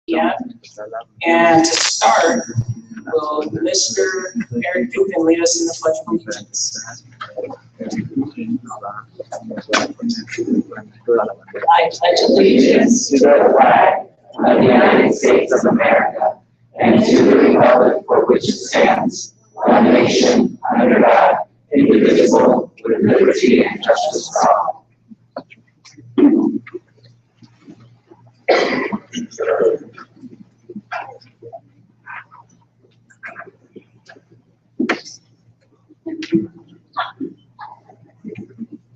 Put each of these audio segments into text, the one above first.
Yeah. And to start, will Mr. Eric Dupin lead us in the Pledge of Allegiance? I pledge allegiance to the flag of the United States of America and to the republic for which it stands, one nation, under God, indivisible, with liberty and justice for all.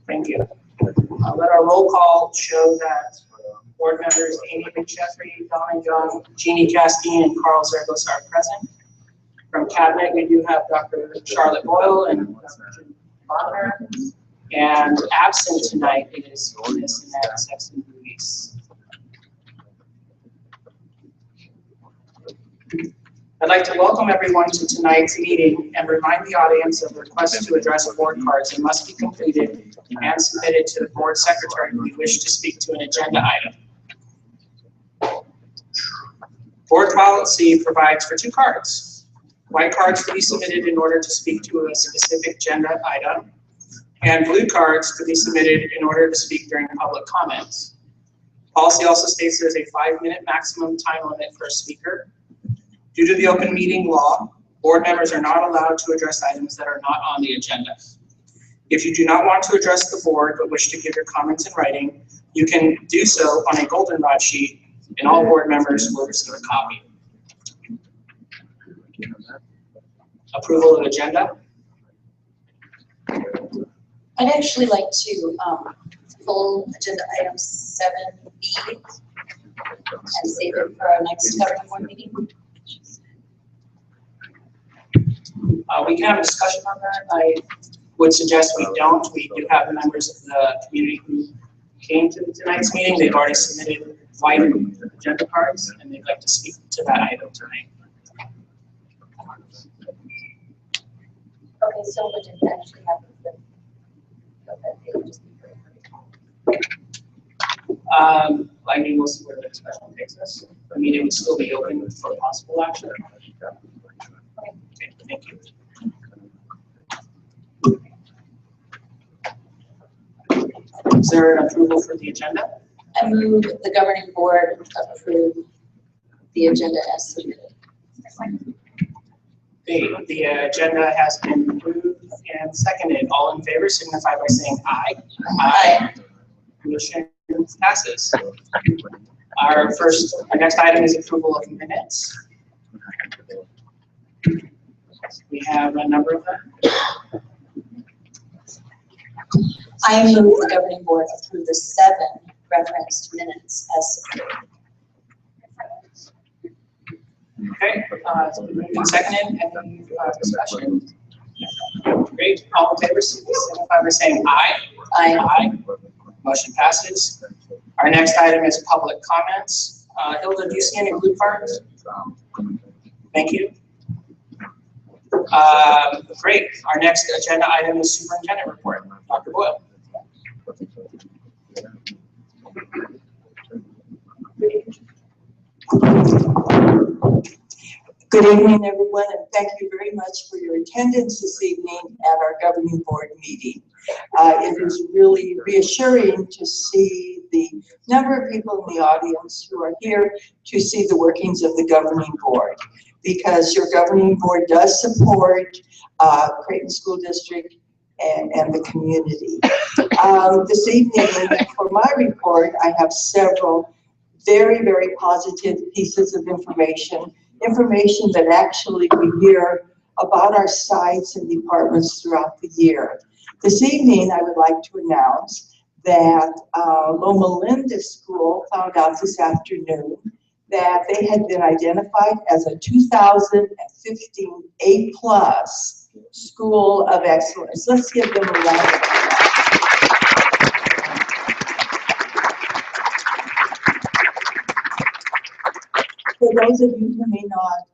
Thank you. Let our roll call show that board members Amy McJeffrey, Donna Young, Jeannie Castine, and Carl Zergos are present. From Cabinet, we do have Dr. Charlotte Boyle and Dr. Jim Bonner. And absent tonight is Ms. Annette Sexton-Ruiz. I'd like to welcome everyone to tonight's meeting and remind the audience of requests to address board cards that must be completed and submitted to the board secretary when you wish to speak to an agenda item. Board policy provides for 2 cards. White cards to be submitted in order to speak to a specific agenda item, and blue cards to be submitted in order to speak during public comments. Policy also states there's a 5-minute maximum time limit for a speaker. Due to the open meeting law, board members are not allowed to address items that are not on the agenda. If you do not want to address the board but wish to give your comments in writing, you can do so on a goldenrod sheet, and all board members will receive a copy. Approval of agenda. I'd actually like to pull agenda item 7B and save it for our next governing board meeting. We can have a discussion on that. I would suggest we don't. We do have members of the community who came to tonight's meeting. They've already submitted white agenda cards, and they'd like to speak to that item tonight. Okay, so what did that actually happen? I mean, we'll see where the discussion takes us. I mean, it would still be open for possible action. Okay, thank you. Is there an approval for the agenda? I move the governing board approve the agenda as submitted. The agenda has been approved and seconded. All in favor signify by saying aye. Aye. Motion passes. Our next item is approval of minutes. We have a number of them. I move the governing board approve the 7 referenced minutes as submitted. Okay, it's been moved and seconded. Any discussion? Great. All in favor signify by saying aye. Aye. Aye. Motion passes. Our next item is public comments. Hilda, do you see any blue cards? Thank you. Great. Our next agenda item is superintendent report. Dr. Boyle. Good evening, everyone, and thank you very much for your attendance this evening at our governing board meeting. It is really reassuring to see the number of people in the audience who are here to see the workings of the governing board, because your governing board does support Creighton School District and the community. This evening, for my report, I have several very, very positive pieces of information that actually we hear about our sites and departments throughout the year. This evening, I would like to announce that Loma Linda School found out this afternoon that they had been identified as a 2015 A+ School of Excellence. Let's give them a round of applause. For those of you who may not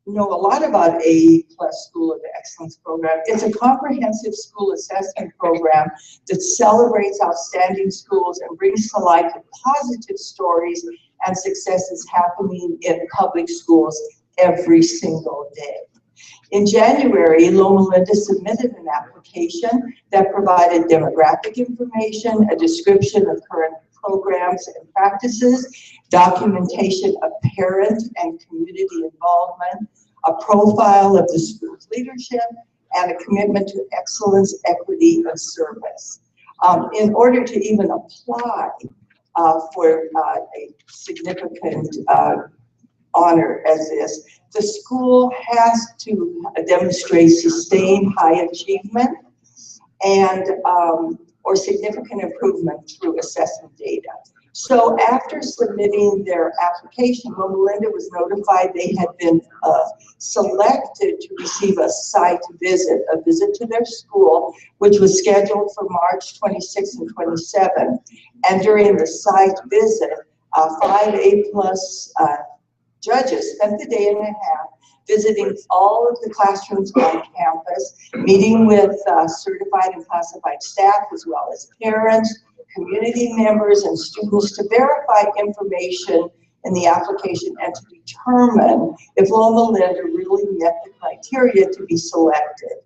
know a lot about A+ School of Excellence program, it's a comprehensive school assessment program that celebrates outstanding schools and brings to life positive stories and success is happening in public schools every single day. In January, Loma Linda submitted an application that provided demographic information, a description of current programs and practices, documentation of parent and community involvement, a profile of the school's leadership, and a commitment to excellence, equity, and service. In order to even apply for a significant honor as this, the school has to demonstrate sustained high achievement and or significant improvement through assessment data. So after submitting their application, Loma Linda was notified they had been selected to receive a site visit, a visit to their school, which was scheduled for March 26 and 27. And during the site visit, 5 A-plus judges spent the day and a half visiting all of the classrooms on campus, meeting with certified and classified staff, as well as parents, community members, and students to verify information in the application and to determine if Loma Linda really met the criteria to be selected.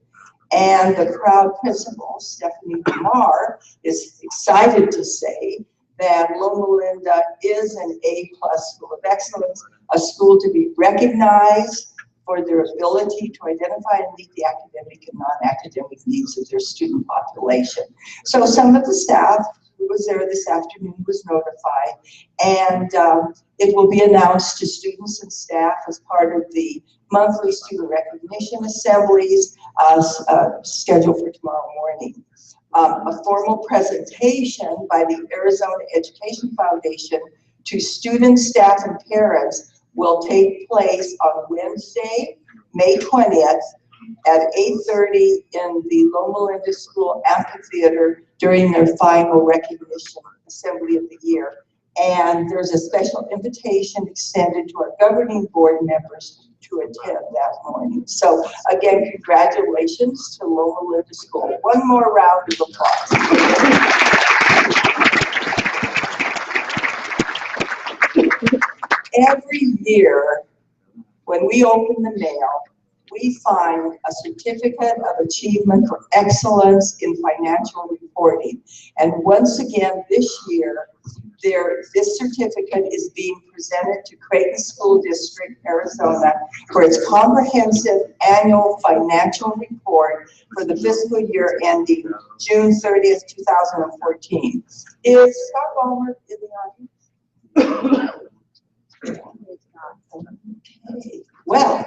And the proud principal, Stephanie DeMar, is excited to say that Loma Linda is an A-plus school of excellence, a school to be recognized for their ability to identify and meet the academic and non-academic needs of their student population. So some of the staff who was there this afternoon was notified, and it will be announced to students and staff as part of the monthly student recognition assemblies scheduled for tomorrow morning. A formal presentation by the Arizona Education Foundation to students, staff, and parents will take place on Wednesday, May 20th at 8:30 in the Loma Linda School Amphitheater during their final recognition assembly of the year. And there's a special invitation extended to our governing board members to attend that morning. So again, congratulations to Loma Linda School. One more round of applause. Every year, when we open the mail, we find a certificate of achievement for excellence in financial reporting. And once again, this year, this certificate is being presented to Creighton School District, Arizona, for its comprehensive annual financial report for the fiscal year ending June 30th, 2014. Is Scott Ballmer in the audience? Okay. Well,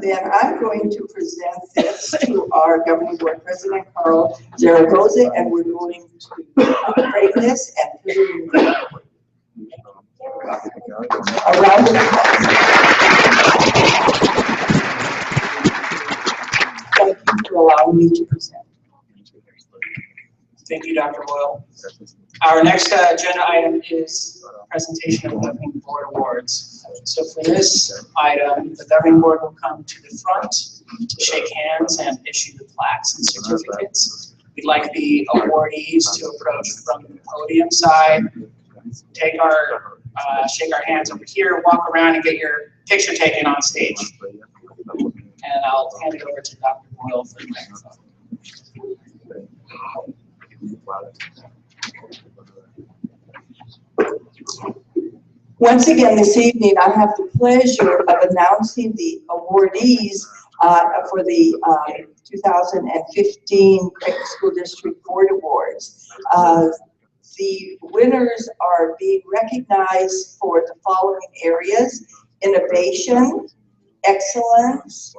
then I'm going to present this to our governing board president, Carl Zaragoza, and we're going to break this and put it in the a round of applause. Thank you for allowing me to present. Thank you, Dr. Boyle. Our next agenda item is presentation of governing board awards. So for this item, the governing board will come to the front to shake hands and issue the plaques and certificates. We'd like the awardees to approach from the podium side, take our, shake our hands over here, walk around and get your picture taken on stage. And I'll hand it over to Dr. Boyle for the microphone. Once again this evening, I have the pleasure of announcing the awardees for the 2015 Creighton School District Board Awards. The winners are being recognized for the following areas: innovation, excellence,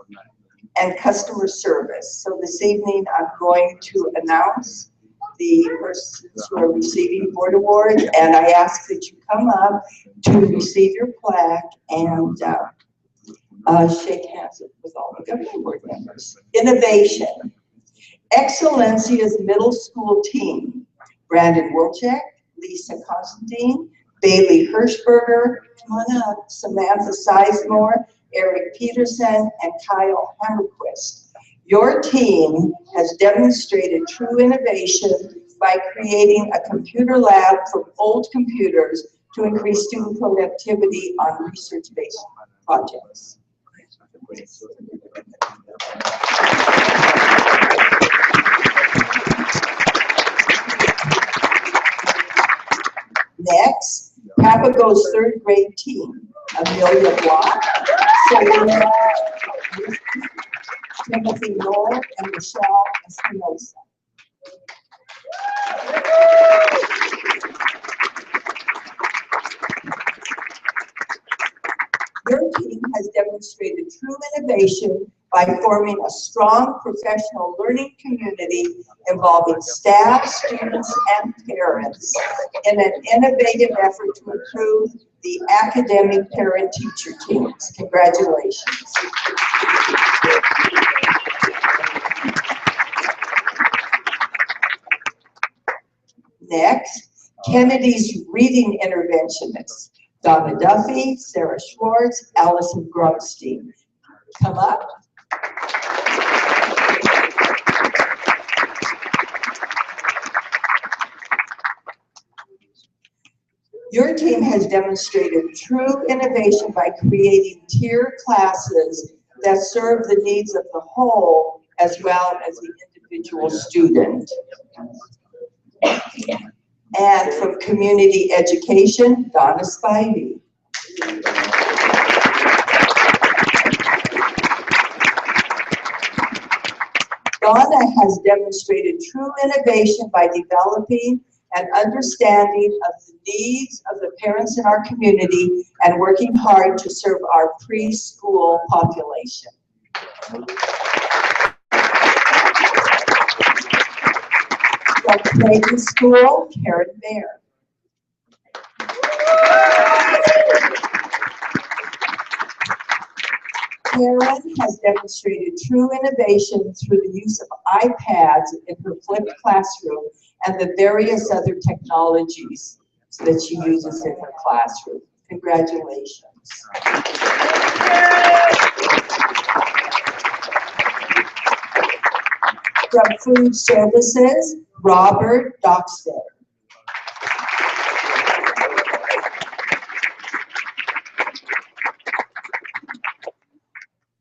and customer service. So this evening, I'm going to announce the persons who are receiving board awards, and I ask that you come up to receive your plaque and shake hands with all the governing board members. Innovation. Excellencia's middle school team: Brandon Wilczek, Lisa Constantine, Bailey Hirschberger, come on up, Samantha Sizemore, Eric Peterson, and Kyle Hammerquist. Your team has demonstrated true innovation by creating a computer lab from old computers to increase student productivity on research-based projects. Next, Papago's third grade team, Amelia Block, Selena, Timothy Noel, and Michelle Espinosa. Your team has demonstrated true innovation by forming a strong professional learning community involving staff, students, and parents in an innovative effort to improve the academic parent-teacher teams. Congratulations. Next, Kennedy's reading interventionists, Donna Duffy, Sarah Schwartz, Allison Grunstein. Come up. Your team has demonstrated true innovation by creating tier classes that serve the needs of the whole as well as the individual student. And from community education, Donna Spivey. Donna has demonstrated true innovation by developing an understanding of the needs of the parents in our community and working hard to serve our preschool population. From Creighton School, Karen Baer. Karen has demonstrated true innovation through the use of iPads in her flipped classroom and the various other technologies that she uses in her classroom. Congratulations. From Food Services, Robert Dockstead.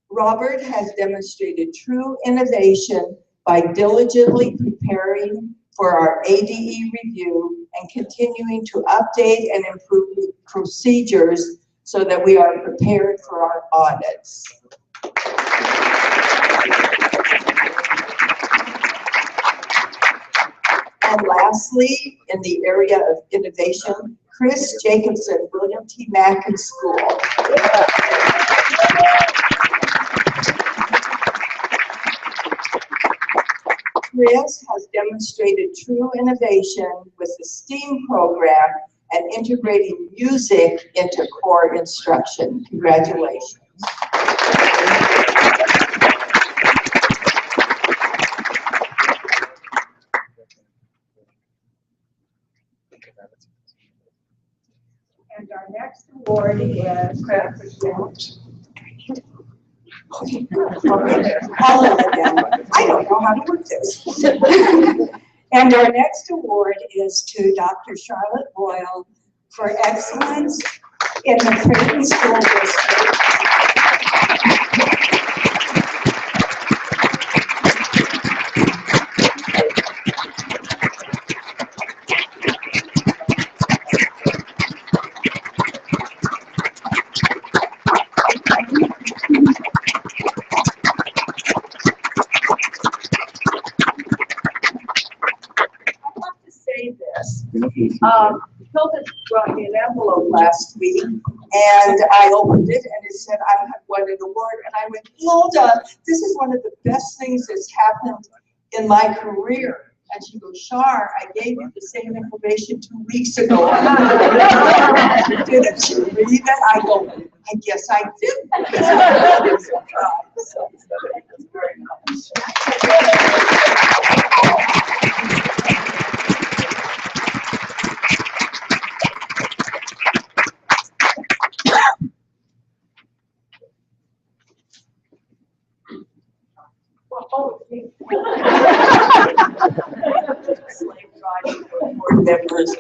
Robert has demonstrated true innovation by diligently preparing for our ADE review and continuing to update and improve procedures so that we are prepared for our audits. And lastly, in the area of innovation, Chris Jacobson, William T. Mackin School. Chris has demonstrated true innovation with the STEAM program and integrating music into core instruction. Congratulations. And our next award is I don't know how to work this. And our next award is to Dr. Charlotte Boyle for excellence in the Creighton School District. Hilda brought me an envelope last week, and I opened it, and it said I had won an award, and I went, Hilda, this is one of the best things that's happened in my career. And she goes, Char, I gave you the same information 2 weeks ago. Didn't you read it? I go, I guess I did. So, thank you very much. Slave driving board members.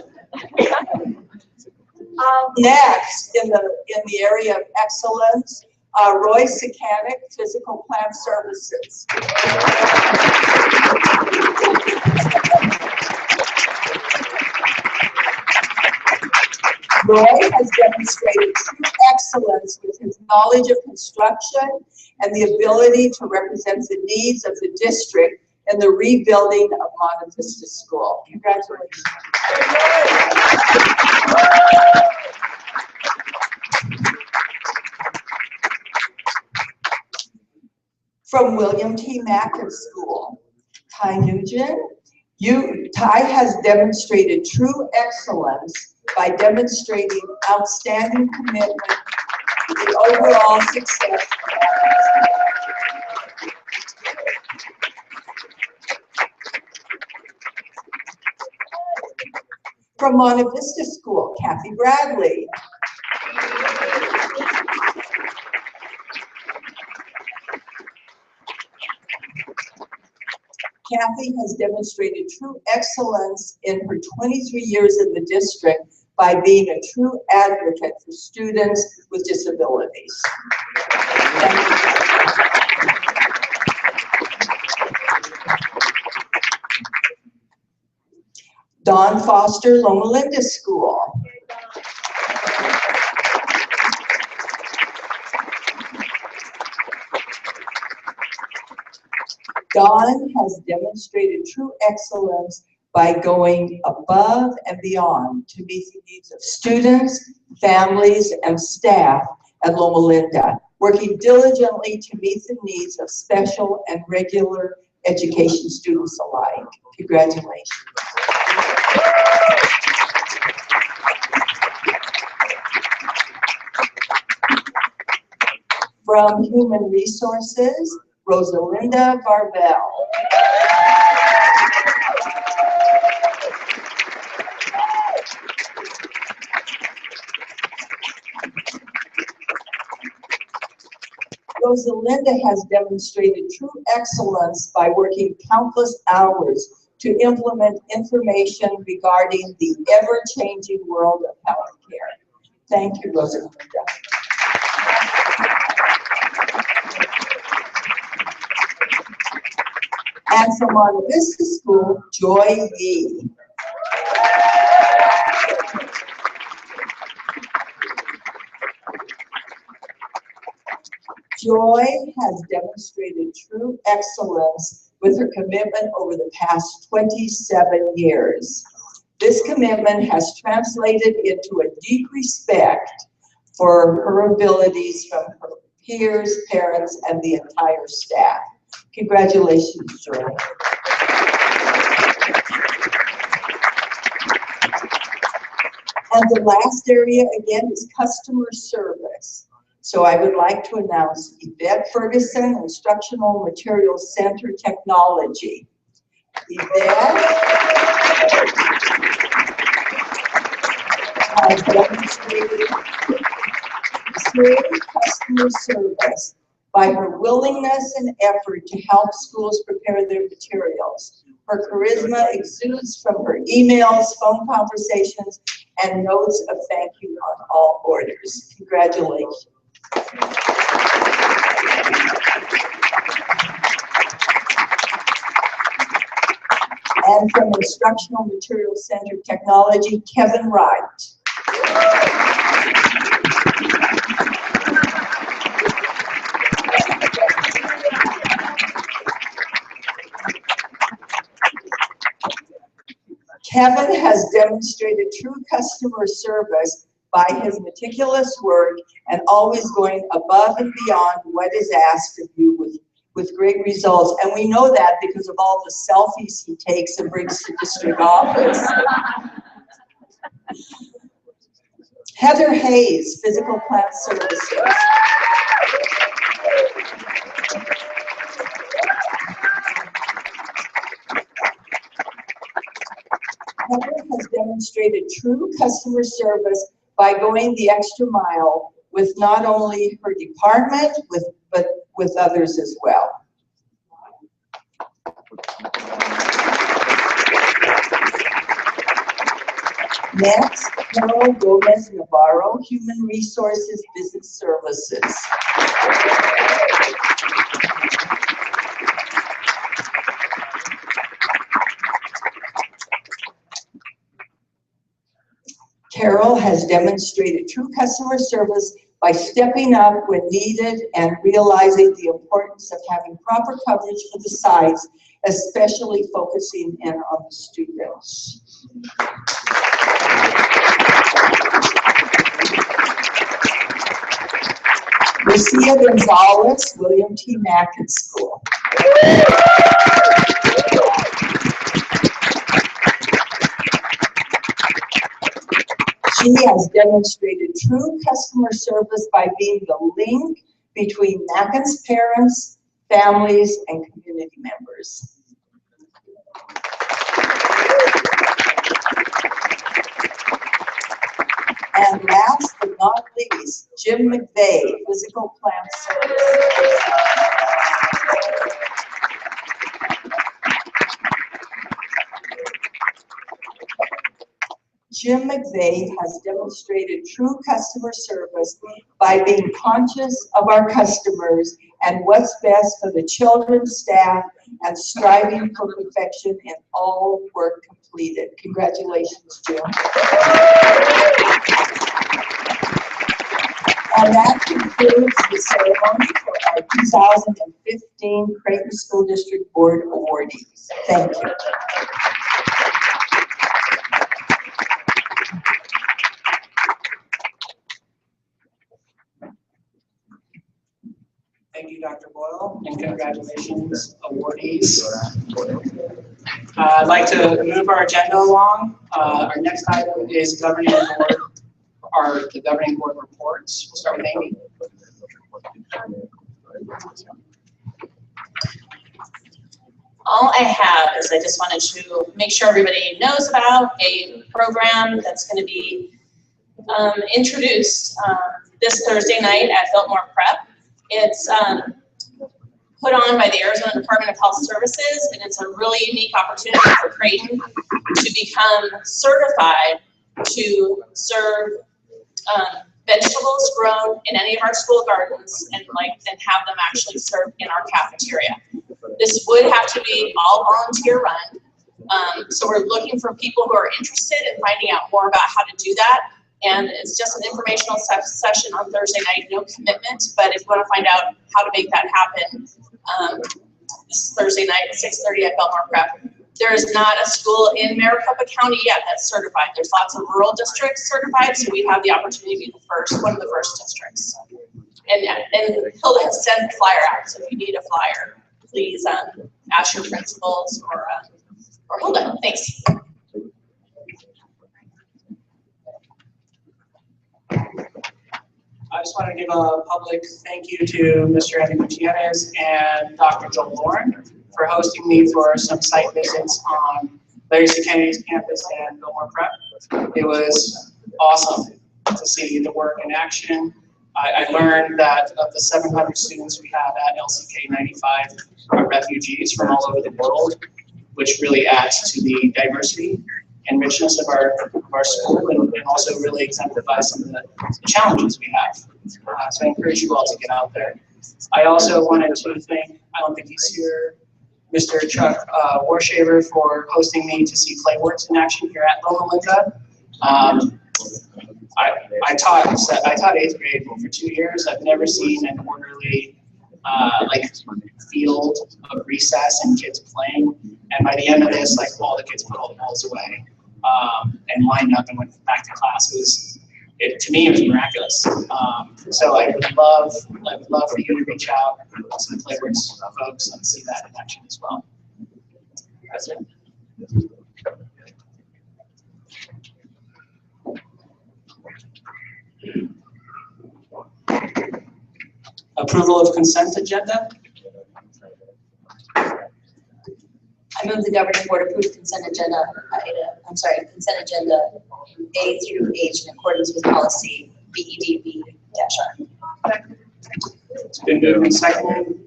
Next, in the area of excellence, Roy Sakanik, Physical Plant Services. Roy has demonstrated true excellence with his knowledge of construction and the ability to represent the needs of the district in the rebuilding of Monte Vista School. Congratulations. From William T. Mackin School, Ty Nugent. Ty has demonstrated true excellence by demonstrating outstanding commitment to the overall success of From Monte Vista School, Kathy Bradley. Kathy has demonstrated true excellence in her 23 years in the district by being a true advocate for students with disabilities. Dawn Foster, Loma Linda School. Dawn has demonstrated true excellence by going above and beyond to meet the needs of students, families, and staff at Loma Linda, working diligently to meet the needs of special and regular education students alike. Congratulations. From Human Resources, Rosalinda Barbell. Rosalinda has demonstrated true excellence by working countless hours to implement information regarding the ever-changing world of healthcare. Thank you, Rosalinda. And from Monte Vista School, Joy Yee. Joy has demonstrated true excellence with her commitment over the past 27 years. This commitment has translated into a deep respect for her abilities from her peers, parents, and the entire staff. Congratulations, Joy. And the last area, again, is customer service. So I would like to announce Yvette Ferguson, Instructional Materials Center Technology. Yvette has demonstrated true customer service by her willingness and effort to help schools prepare their materials. Her charisma exudes from her emails, phone conversations, and notes of thank you on all orders. Congratulations. And from Instructional Materials Center Technology, Kevin Wright. Kevin has demonstrated true customer service by his meticulous work and always going above and beyond what is asked of you with great results. And we know that because of all the selfies he takes and brings to district office. Heather Hayes, Physical Plant Services. Heather has demonstrated true customer service by going the extra mile with not only her department, but with others as well. Next, Carol Gomez Navarro, Human Resources Business Services. Carol has demonstrated true customer service by stepping up when needed and realizing the importance of having proper coverage for the sites, especially focusing in on the students. Lucia Gonzalez, William T. Mackin School. She has demonstrated true customer service by being the link between Mackin's parents, families, and community members. And last but not least, Jim McVeigh, Physical Plant Services. Jim McVeigh has demonstrated true customer service by being conscious of our customers and what's best for the children, staff, and striving for perfection in all work completed. Congratulations, Jim. And that concludes the ceremony for our 2015 Creighton School District Board awardees. Thank you. Thank you, Dr. Boyle, and congratulations, awardees. I'd like to move our agenda along. Our next item is governing board, the governing board reports. We'll start with Amy. All I have is I just wanted to make sure everybody knows about a program that's going to be introduced this Thursday night at Biltmore Prep. It's put on by the Arizona Department of Health Services, and it's a really unique opportunity for Creighton to become certified to serve vegetables grown in any of our school gardens and have them actually served in our cafeteria. This would have to be all volunteer run. So we're looking for people who are interested in finding out more about how to do that. And it's just an informational session on Thursday night, no commitment, but if you want to find out how to make that happen, this is Thursday night at 6:30 at Biltmore Prep. There is not a school in Maricopa County yet that's certified. There's lots of rural districts certified, so we have the opportunity to be the first, one of the first districts. And Hilda has sent the flyer out, so if you need a flyer, please ask your principals or Hilda. Thanks. I just want to give a public thank you to Mr. Andy Gutierrez and Dr. Joel Lauren for hosting me for some site visits on Larry C. Kennedy's campus and Biltmore Prep. It was awesome to see the work in action. I learned that of the 700 students we have at LCK, 95 are refugees from all over the world, which really adds to the diversity and richness of our school, and also really exemplifies some of the challenges we have. So I encourage you all to get out there. I also wanted to thank, I don't think he's here, Mr. Chuck Warshaver for hosting me to see Playworks in action here at Loma Linda. I taught 8th grade for 2 years. I've never seen an orderly field of recess and kids playing. And by the end of this, all the kids put all the balls away and lined up and went back to class. To me, it was miraculous. So I would love for you to reach out to the Playworks folks and see that in action as well. President. Approval of consent agenda. I move the governing board approve consent agenda A through H in accordance with policy BEDB-R. It's been moved and seconded.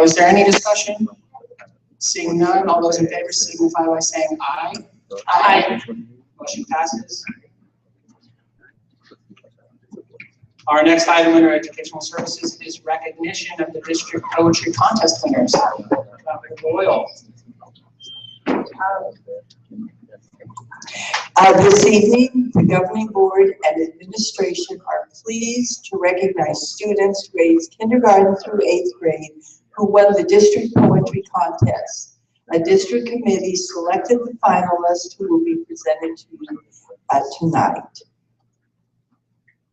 Is there any discussion? Seeing none, all those in favor signify by saying aye. Aye. Motion passes. Our next item under educational services is recognition of the district poetry contest winners. Dr. Boyle. This evening, the governing board and administration are pleased to recognize students grades kindergarten through 8th grade who won the district poetry contest. A district committee selected the finalists who will be presented to you tonight.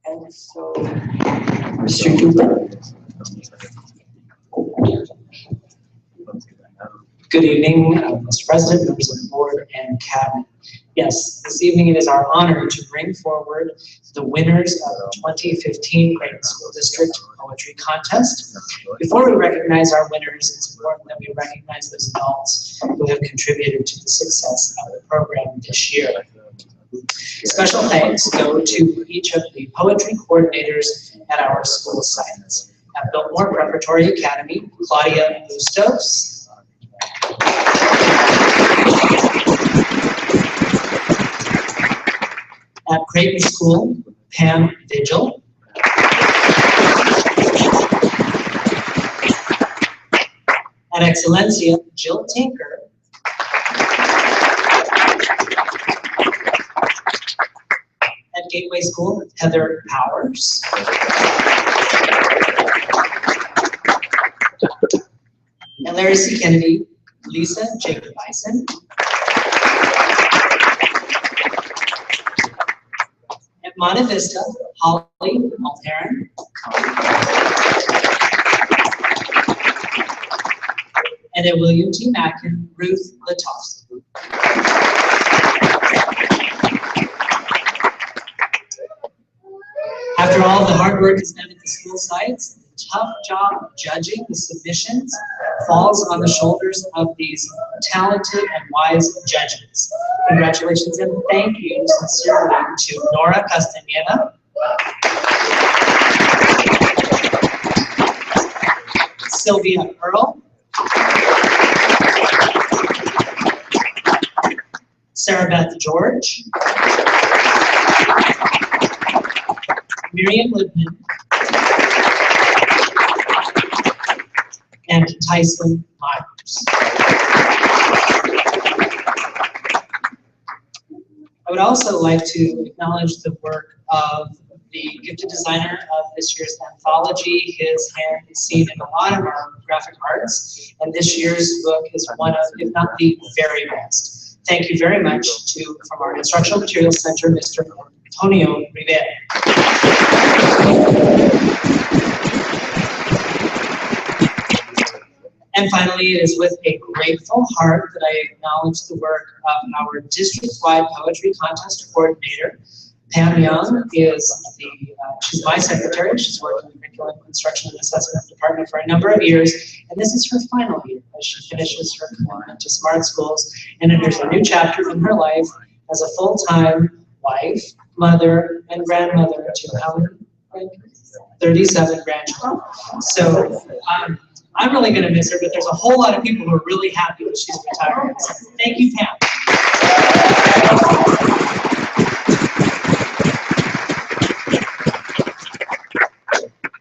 And so, Mr. Dugan. Good evening, Mr. President, members of the board, and cabinet. Yes, this evening it is our honor to bring forward the winners of the 2015 Creighton School District Poetry Contest. Before we recognize our winners, it's important that we recognize those adults who have contributed to the success of the program this year. Special thanks go to each of the poetry coordinators at our school sites. At Biltmore Preparatory Academy, Claudia Bustos. At Creighton School, Pam Vigil. At Excellencia, Jill Tinker. At Gateway School, Heather Powers. At Larry C. Kennedy, Lisa Jacob Bison. At Monte Vista, Holly Mulheron. And at William T. Mackin, Ruth Latofsky. After all the hard work is done at the school sites, the tough job of judging the submissions falls on the shoulders of these talented and wise judges. Congratulations and thank you sincerely to Nora Castaneda, Sylvia Earl, Sarah Beth George, Miriam Lippman, and Tyson Myers. I would also like to acknowledge the work of the gifted designer of this year's anthology. His hand is seen in a lot of our graphic arts, and this year's book is one of, if not the very best. Thank you very much from our Instructional Materials Center, Mr. Antonio Rivera. And finally, it is with a grateful heart that I acknowledge the work of our district-wide poetry contest coordinator. Pam Young is she's my secretary. She's worked in the Curriculum, Instruction, and Assessment Department for a number of years, and this is her final year as she finishes her commitment to smart schools and enters a new chapter in her life as a full-time wife, mother, and grandmother to how many? 37 grandchildren. So I'm really going to miss her, but there's a whole lot of people who are really happy that she's retiring. So thank you, Pam.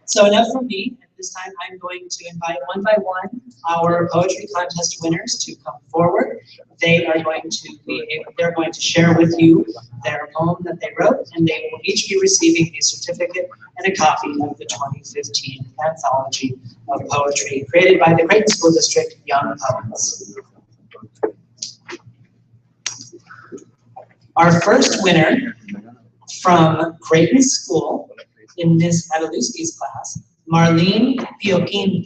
So enough from me. At this time, I'm going to invite one by one our poetry contest winners to come forward. They're going to share with you their poem that they wrote, and they will each be receiving a certificate and a copy of the 2015 Anthology of Poetry created by the Creighton School District Young Poets. Our first winner from Creighton School in Ms. Adaluski's class, Marlene Pioquinto.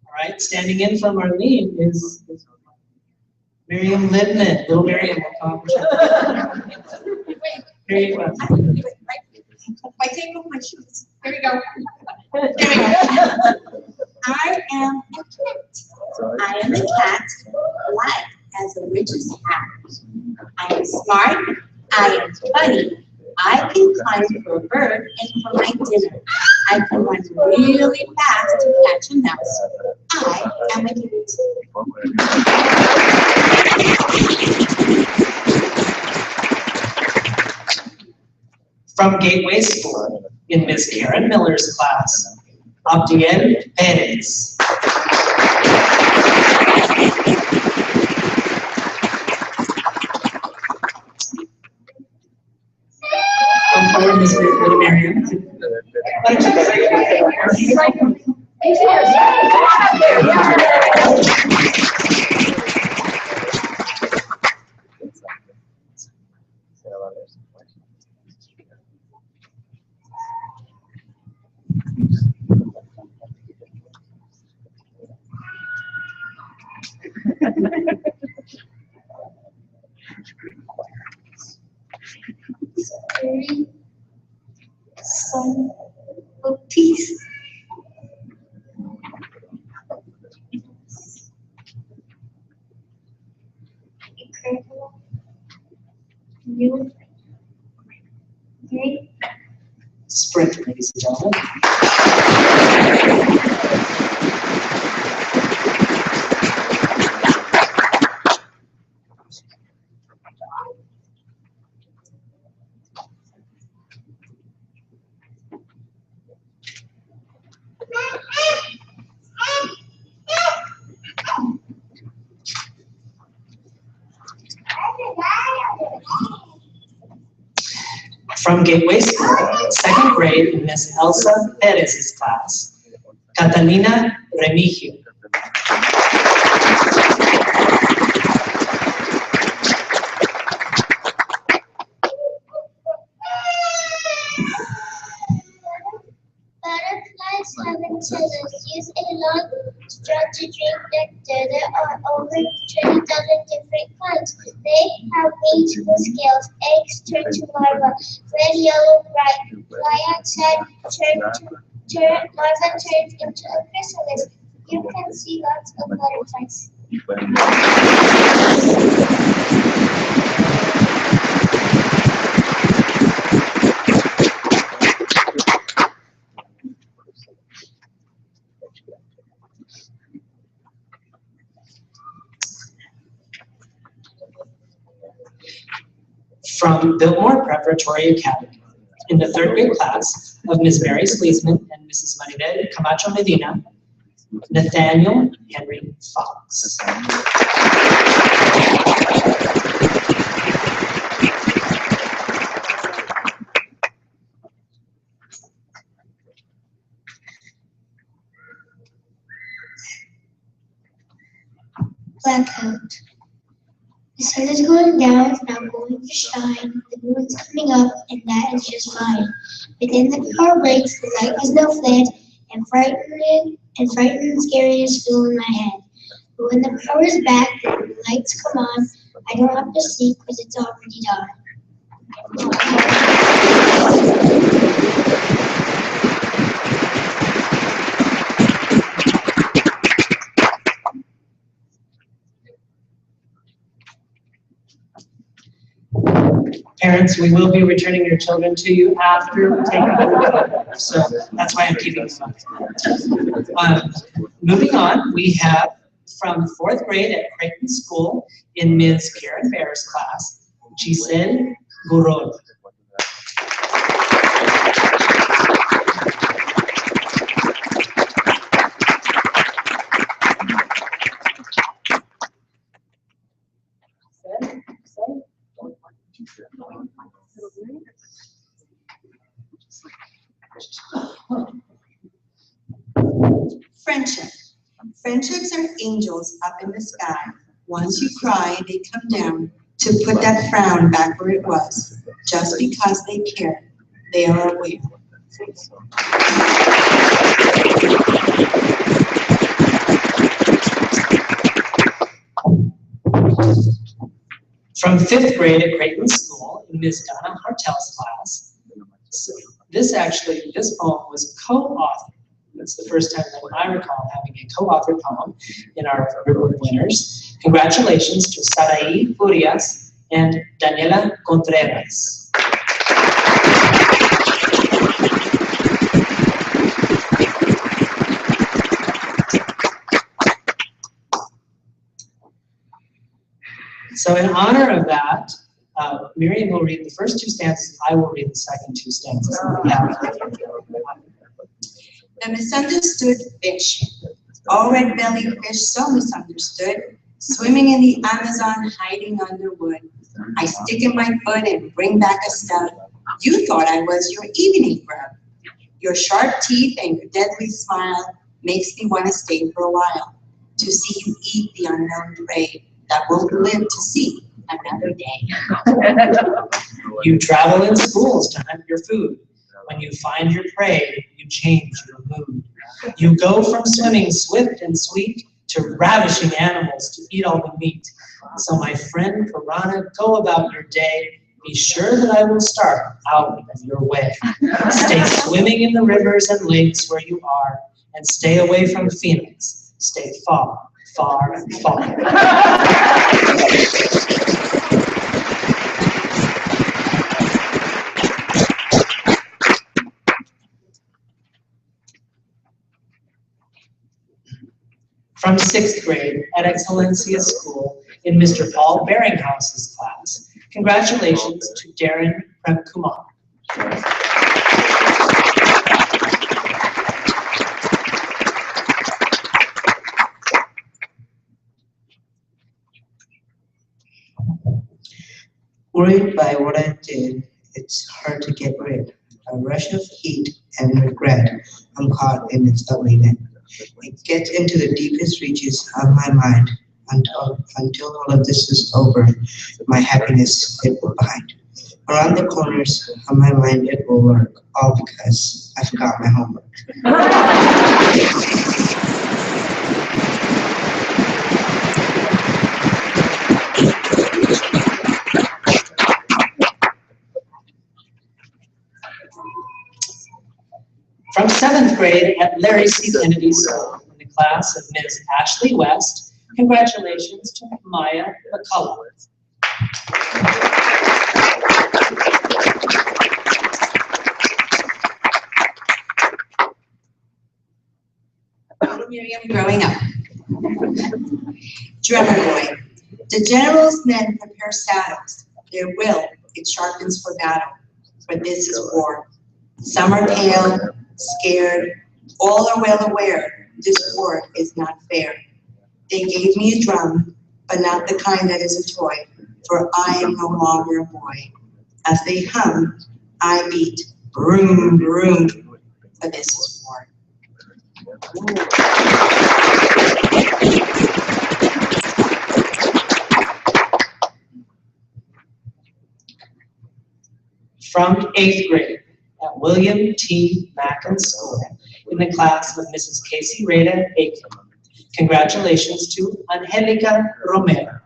All right, standing in for Marlene is Miriam Lippman. Little Miriam will come up. Here you go. I take off my shoes. Here we go. Here we go. I am a cat. I am a cat, black as a witch's hat. I am smart. I am funny. I can climb for a bird and for my dinner. I can run really fast to catch a mouse. I am a cat. From Gateway School, in Ms. Karen Miller's class, Abdiel Perez. Come forward, Ms. Marion. Why don't you say Son of peace. Incredible. New. Great. Sprint, ladies and gentlemen. From Gateway School, second grade, in Ms. Elsa Perez's class, Catalina Remigio. Butterflies have antennas. Use a long straw to drink nectar. There are over 20,000 different kinds. They have wings with scales. Eggs turn to larvae. Red, yellow, bright. Fly outside. Larva turns into a chrysalis. You can see lots of butterflies. From Biltmore Preparatory Academy, in the third grade class of Ms. Mary Sleesman and Mrs. Maribel Camacho Medina, Nathaniel Henry Fox. Blackout. The sun is going down, it's now going to shine. The moon's coming up, and that is just fine. But then the car brakes, the light is now fled, and frightening and scary is filling my head. But when the power is back, and the lights come on, I don't have to sleep because it's already dawn. Parents, we will be returning your children to you after taking them. So that's why I'm keeping them up. Moving on, we have from fourth grade at Creighton School in Ms. Karen Bear's class, Giselle Gourod. Friendship. Friendships are angels up in the sky. Once you cry, they come down to put that frown back where it was. Just because they care, they are aware. From fifth grade at Creighton School in Ms. Donna Hartel's class, this poem was co-authored. It's the first time that I recall having a co-authored poem in our group of winners. Congratulations to Saraí Furias and Daniela Contreras. So in honor of that, Miriam will read the first two stanzas. I will read the second two stanzas. The misunderstood fish. Oh, red-bellied fish, so misunderstood. Swimming in the Amazon, hiding under wood. I stick in my foot and bring back a stub. You thought I was your evening grub. Your sharp teeth and your deadly smile makes me want to stay for a while, to see you eat the unknown prey that won't live to see another day. You travel in schools to hunt your food. When you find your prey, you change your mood. You go from swimming swift and sweet to ravishing animals to eat all the meat. So my friend Piranha, go about your day. Be sure that I will start out of your way. Stay swimming in the rivers and lakes where you are, and stay away from Phoenix. Stay far, far, far. From 6th grade at Excellencia School in Mr. Paul Baringhouse's class. Congratulations to Darren Premkumar. Worried by what I did, it's hard to get rid. A rush of heat and regret, I'm caught in its ugly net. It gets into the deepest reaches of my mind until all of this is over. My happiness it will find. Around the corners of my mind it will lurk, all because I forgot my homework. From 7th grade at Larry C. Kennedy School in the class of Ms. Ashley West, congratulations to Maya McCullough. Little Miriam growing up. Drummer boy. The general's men prepare saddles. Their will, it sharpens for battle. For this is war. Some are pale, scared. All are well aware this war is not fair. They gave me a drum, but not the kind that is a toy, for I am no longer a boy. As they hum, I beat, broom, broom, for this is war. From 8th grade at William T. Mackin School in the class of Mrs. Casey Rada Aiken. Congratulations to Angelica Romero.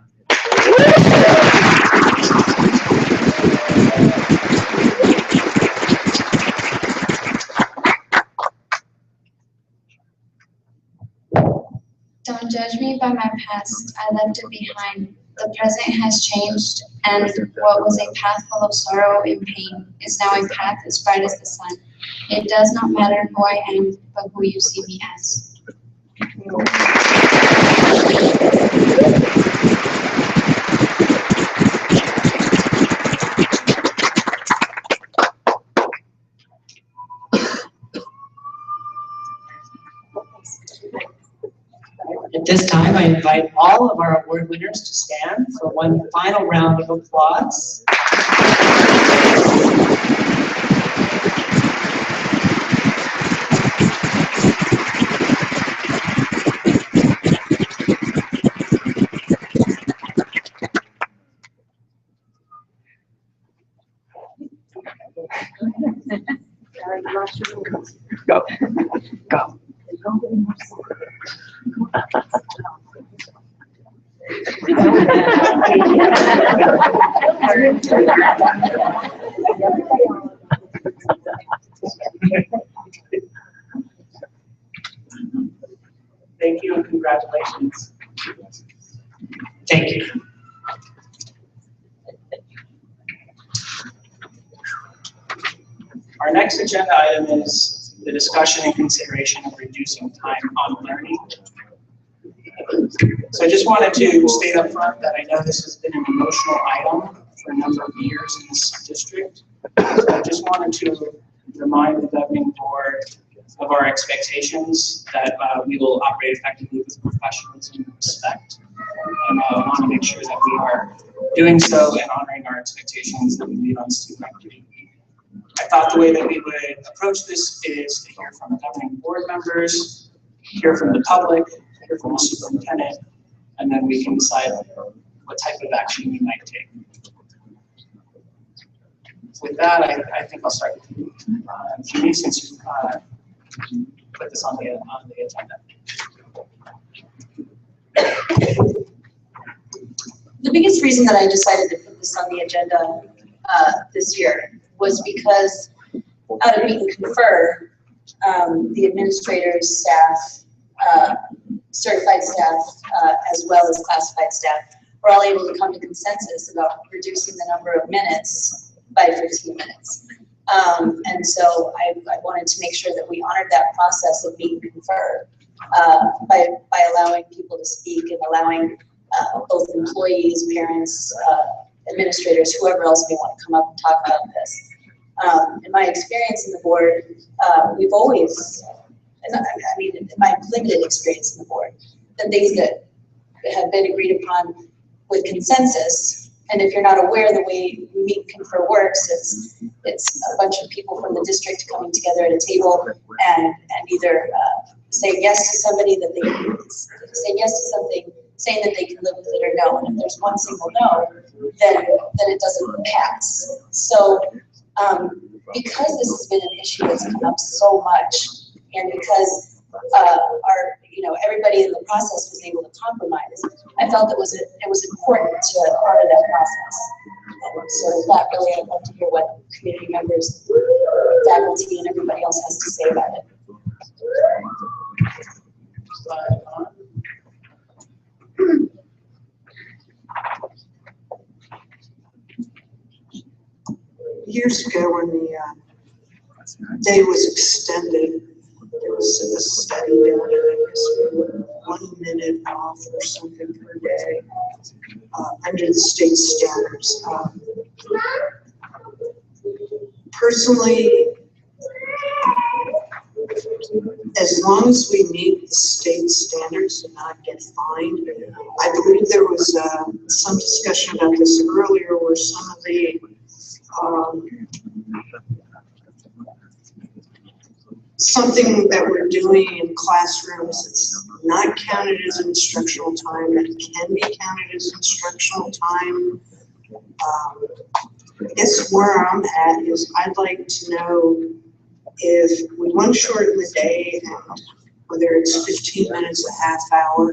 Don't judge me by my past, I left it behind. The present has changed, and what was a path full of sorrow and pain is now a path as bright as the sun. It does not matter who I am, but who you see me as. At this time, I invite all of our award winners to stand for one final round of applause. Go. Go. Thank you and congratulations. Thank you. Our next agenda item is the discussion and consideration of reducing time on learning. So I just wanted to state up front that I know this has been an emotional item for a number of years in this district. So I just wanted to remind the governing board of our expectations that we will operate effectively with professionalism and respect. And I want to make sure that we are doing so and honoring our expectations that we leave on student equity. I thought the way that we would approach this is to hear from the governing board members, hear from the public, hear from the superintendent, and then we can decide what type of action we might take. With that, I think I'll start with you, Judy, since you put this on the agenda. The biggest reason that I decided to put this on the agenda this year was because out of meet and confer, the administrators, staff, certified staff, as well as classified staff, were all able to come to consensus about reducing the number of minutes by 15 minutes. And so I wanted to make sure that we honored that process of meet and confer by allowing people to speak and allowing both employees, parents, administrators, whoever else may want to come up and talk about this. In my experience in the board, we've always, I mean, in my limited experience in the board, the things that have been agreed upon with consensus, and if you're not aware, the way meet and confer works, it's a bunch of people from the district coming together at a table and either saying yes to somebody that they can, saying yes to something, saying that they can live with it or no. And if there's one single no, then it doesn't pass. So because this has been an issue that's come up so much, and because everybody in the process was able to compromise, I felt it was important to honor that process. And so with that, really, I'd love to hear what community members, faculty, and everybody else has to say about it. Years ago, when the day was extended, there was a study done, and I guess we were 1 minute off or something per day under the state standards. Personally, as long as we meet the state standards and not get fined, I believe there was some discussion about this earlier where some of the something that we're doing in classrooms that's not counted as instructional time, that can be counted as instructional time. I guess where I'm at is I'd like to know if we want to shorten the day, and whether it's 15 minutes, a half hour,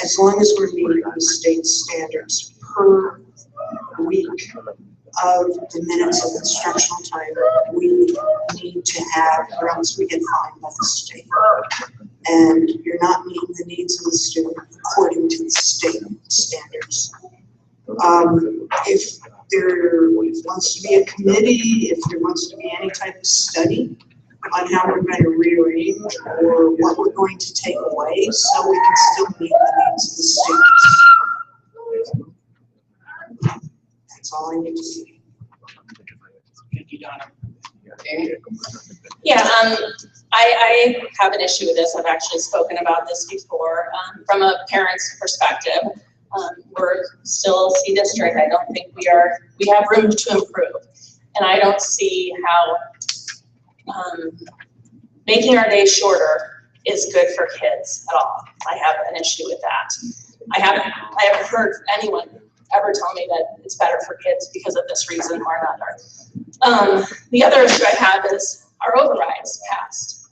as long as we're meeting the state standards per week of the minutes of instructional time we need to have, or else we get fined by the state. And you're not meeting the needs of the student according to the state standards. If there wants to be a committee, if there wants to be any type of study on how we're going to rearrange or what we're going to take away so we can still meet the needs of the students. That's all I need to say. Thank you, Donna. Amy? Yeah, I have an issue with this. I've actually spoken about this before. From a parent's perspective, we're still a C district. I don't think we have room to improve. And I don't see how making our day shorter is good for kids at all. I have an issue with that. I haven't heard anyone ever tell me that it's better for kids because of this reason or another. The other issue I have is our overrides passed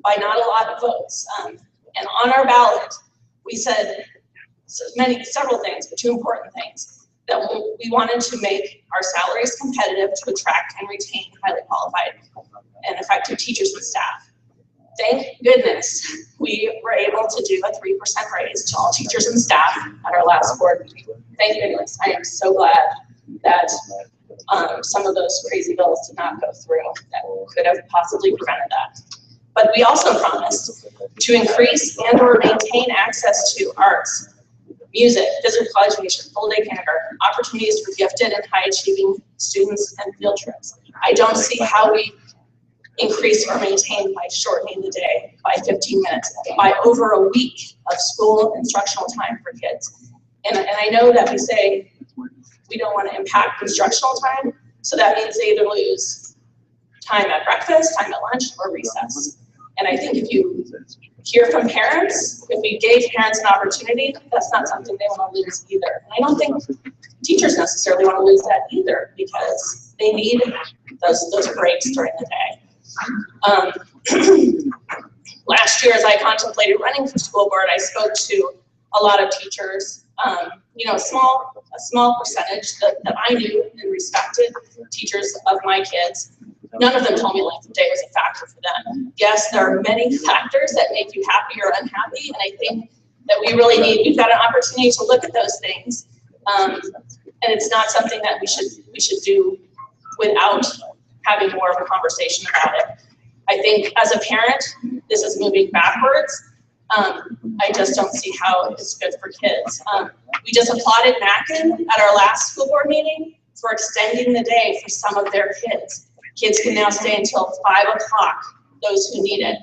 by not a lot of votes. And on our ballot, we said several things, but two important things, that we wanted to make our salaries competitive to attract and retain highly qualified and effective teachers and staff. Thank goodness we were able to do a 3% raise to all teachers and staff at our last board meeting. Thank goodness. I am so glad that some of those crazy bills did not go through that could have possibly prevented that. But we also promised to increase and or maintain access to arts, music, physical education, full day kindergarten, opportunities for gifted and high achieving students, and field trips. I don't see how we increase or maintain by shortening the day by 15 minutes, by over a week of school instructional time for kids. And I know that we say we don't want to impact instructional time, so that means they either lose time at breakfast, time at lunch, or recess. And I think if you hear from parents, if we gave parents an opportunity, that's not something they want to lose either. And I don't think teachers necessarily want to lose that either, because they need those breaks during the day. Last year, as I contemplated running for school board, I spoke to a lot of teachers, you know, a small percentage that I knew and respected, teachers of my kids. None of them told me length of day was a factor for them. Yes, there are many factors that make you happy or unhappy, and I think that we've got an opportunity to look at those things, and it's not something that we should do without having more of a conversation about it. I think as a parent, this is moving backwards. I just don't see how it's good for kids. We just applauded Mackin at our last school board meeting for extending the day for some of their kids. Kids can now stay until 5 o'clock, those who need it.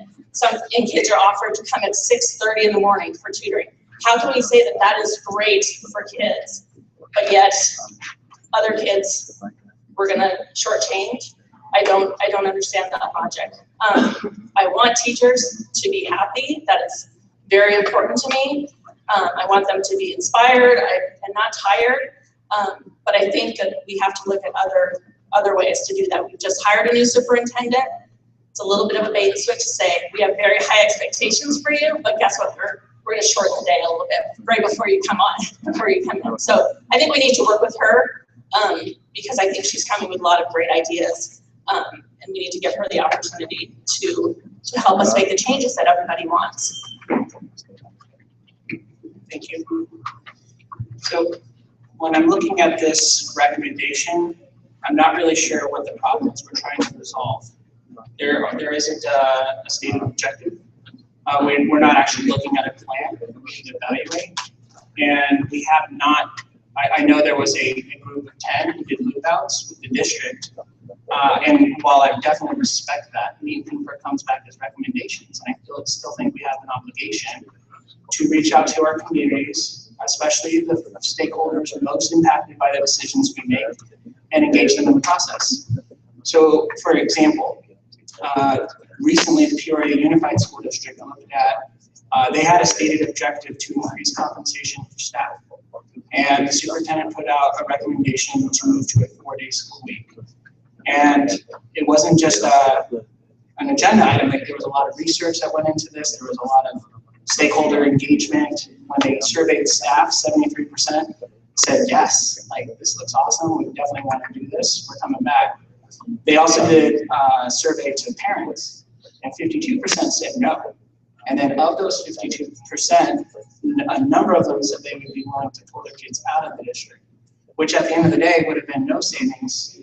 And kids are offered to come at 6:30 in the morning for tutoring. How can we say that that is great for kids, but yet other kids we're gonna shortchange? I don't understand that logic. I want teachers to be happy. That is very important to me. I want them to be inspired and not tired. But I think that we have to look at other ways to do that. We've just hired a new superintendent. It's a little bit of a bait and switch to say, we have very high expectations for you, but guess what? We're gonna shorten the day a little bit right before you come in. So I think we need to work with her because I think she's coming with a lot of great ideas. And we need to give her the opportunity to help us make the changes that everybody wants. Thank you. So when I'm looking at this recommendation, I'm not really sure what the problems we're trying to resolve. There isn't a stated objective. We're not actually looking at a plan that we should evaluate. And we have not, I know there was a group of 10 who did move outs with the district. And while I definitely respect that, anything that comes back as recommendations, and I still think we have an obligation to reach out to our communities, especially the stakeholders most impacted by the decisions we make, and engage them in the process. So, for example, recently the Peoria Unified School District looked at, they had a stated objective to increase compensation for staff. And the superintendent put out a recommendation to move to a 4-day school week. And it wasn't just an agenda item, like there was a lot of research that went into this, there was a lot of stakeholder engagement. When they surveyed staff, 73% said yes, like this looks awesome, we definitely want to do this, we're coming back. They also did a survey to parents, and 52% said no. And then of those 52%, a number of them said they would be willing to pull their kids out of the district, which at the end of the day would have been no savings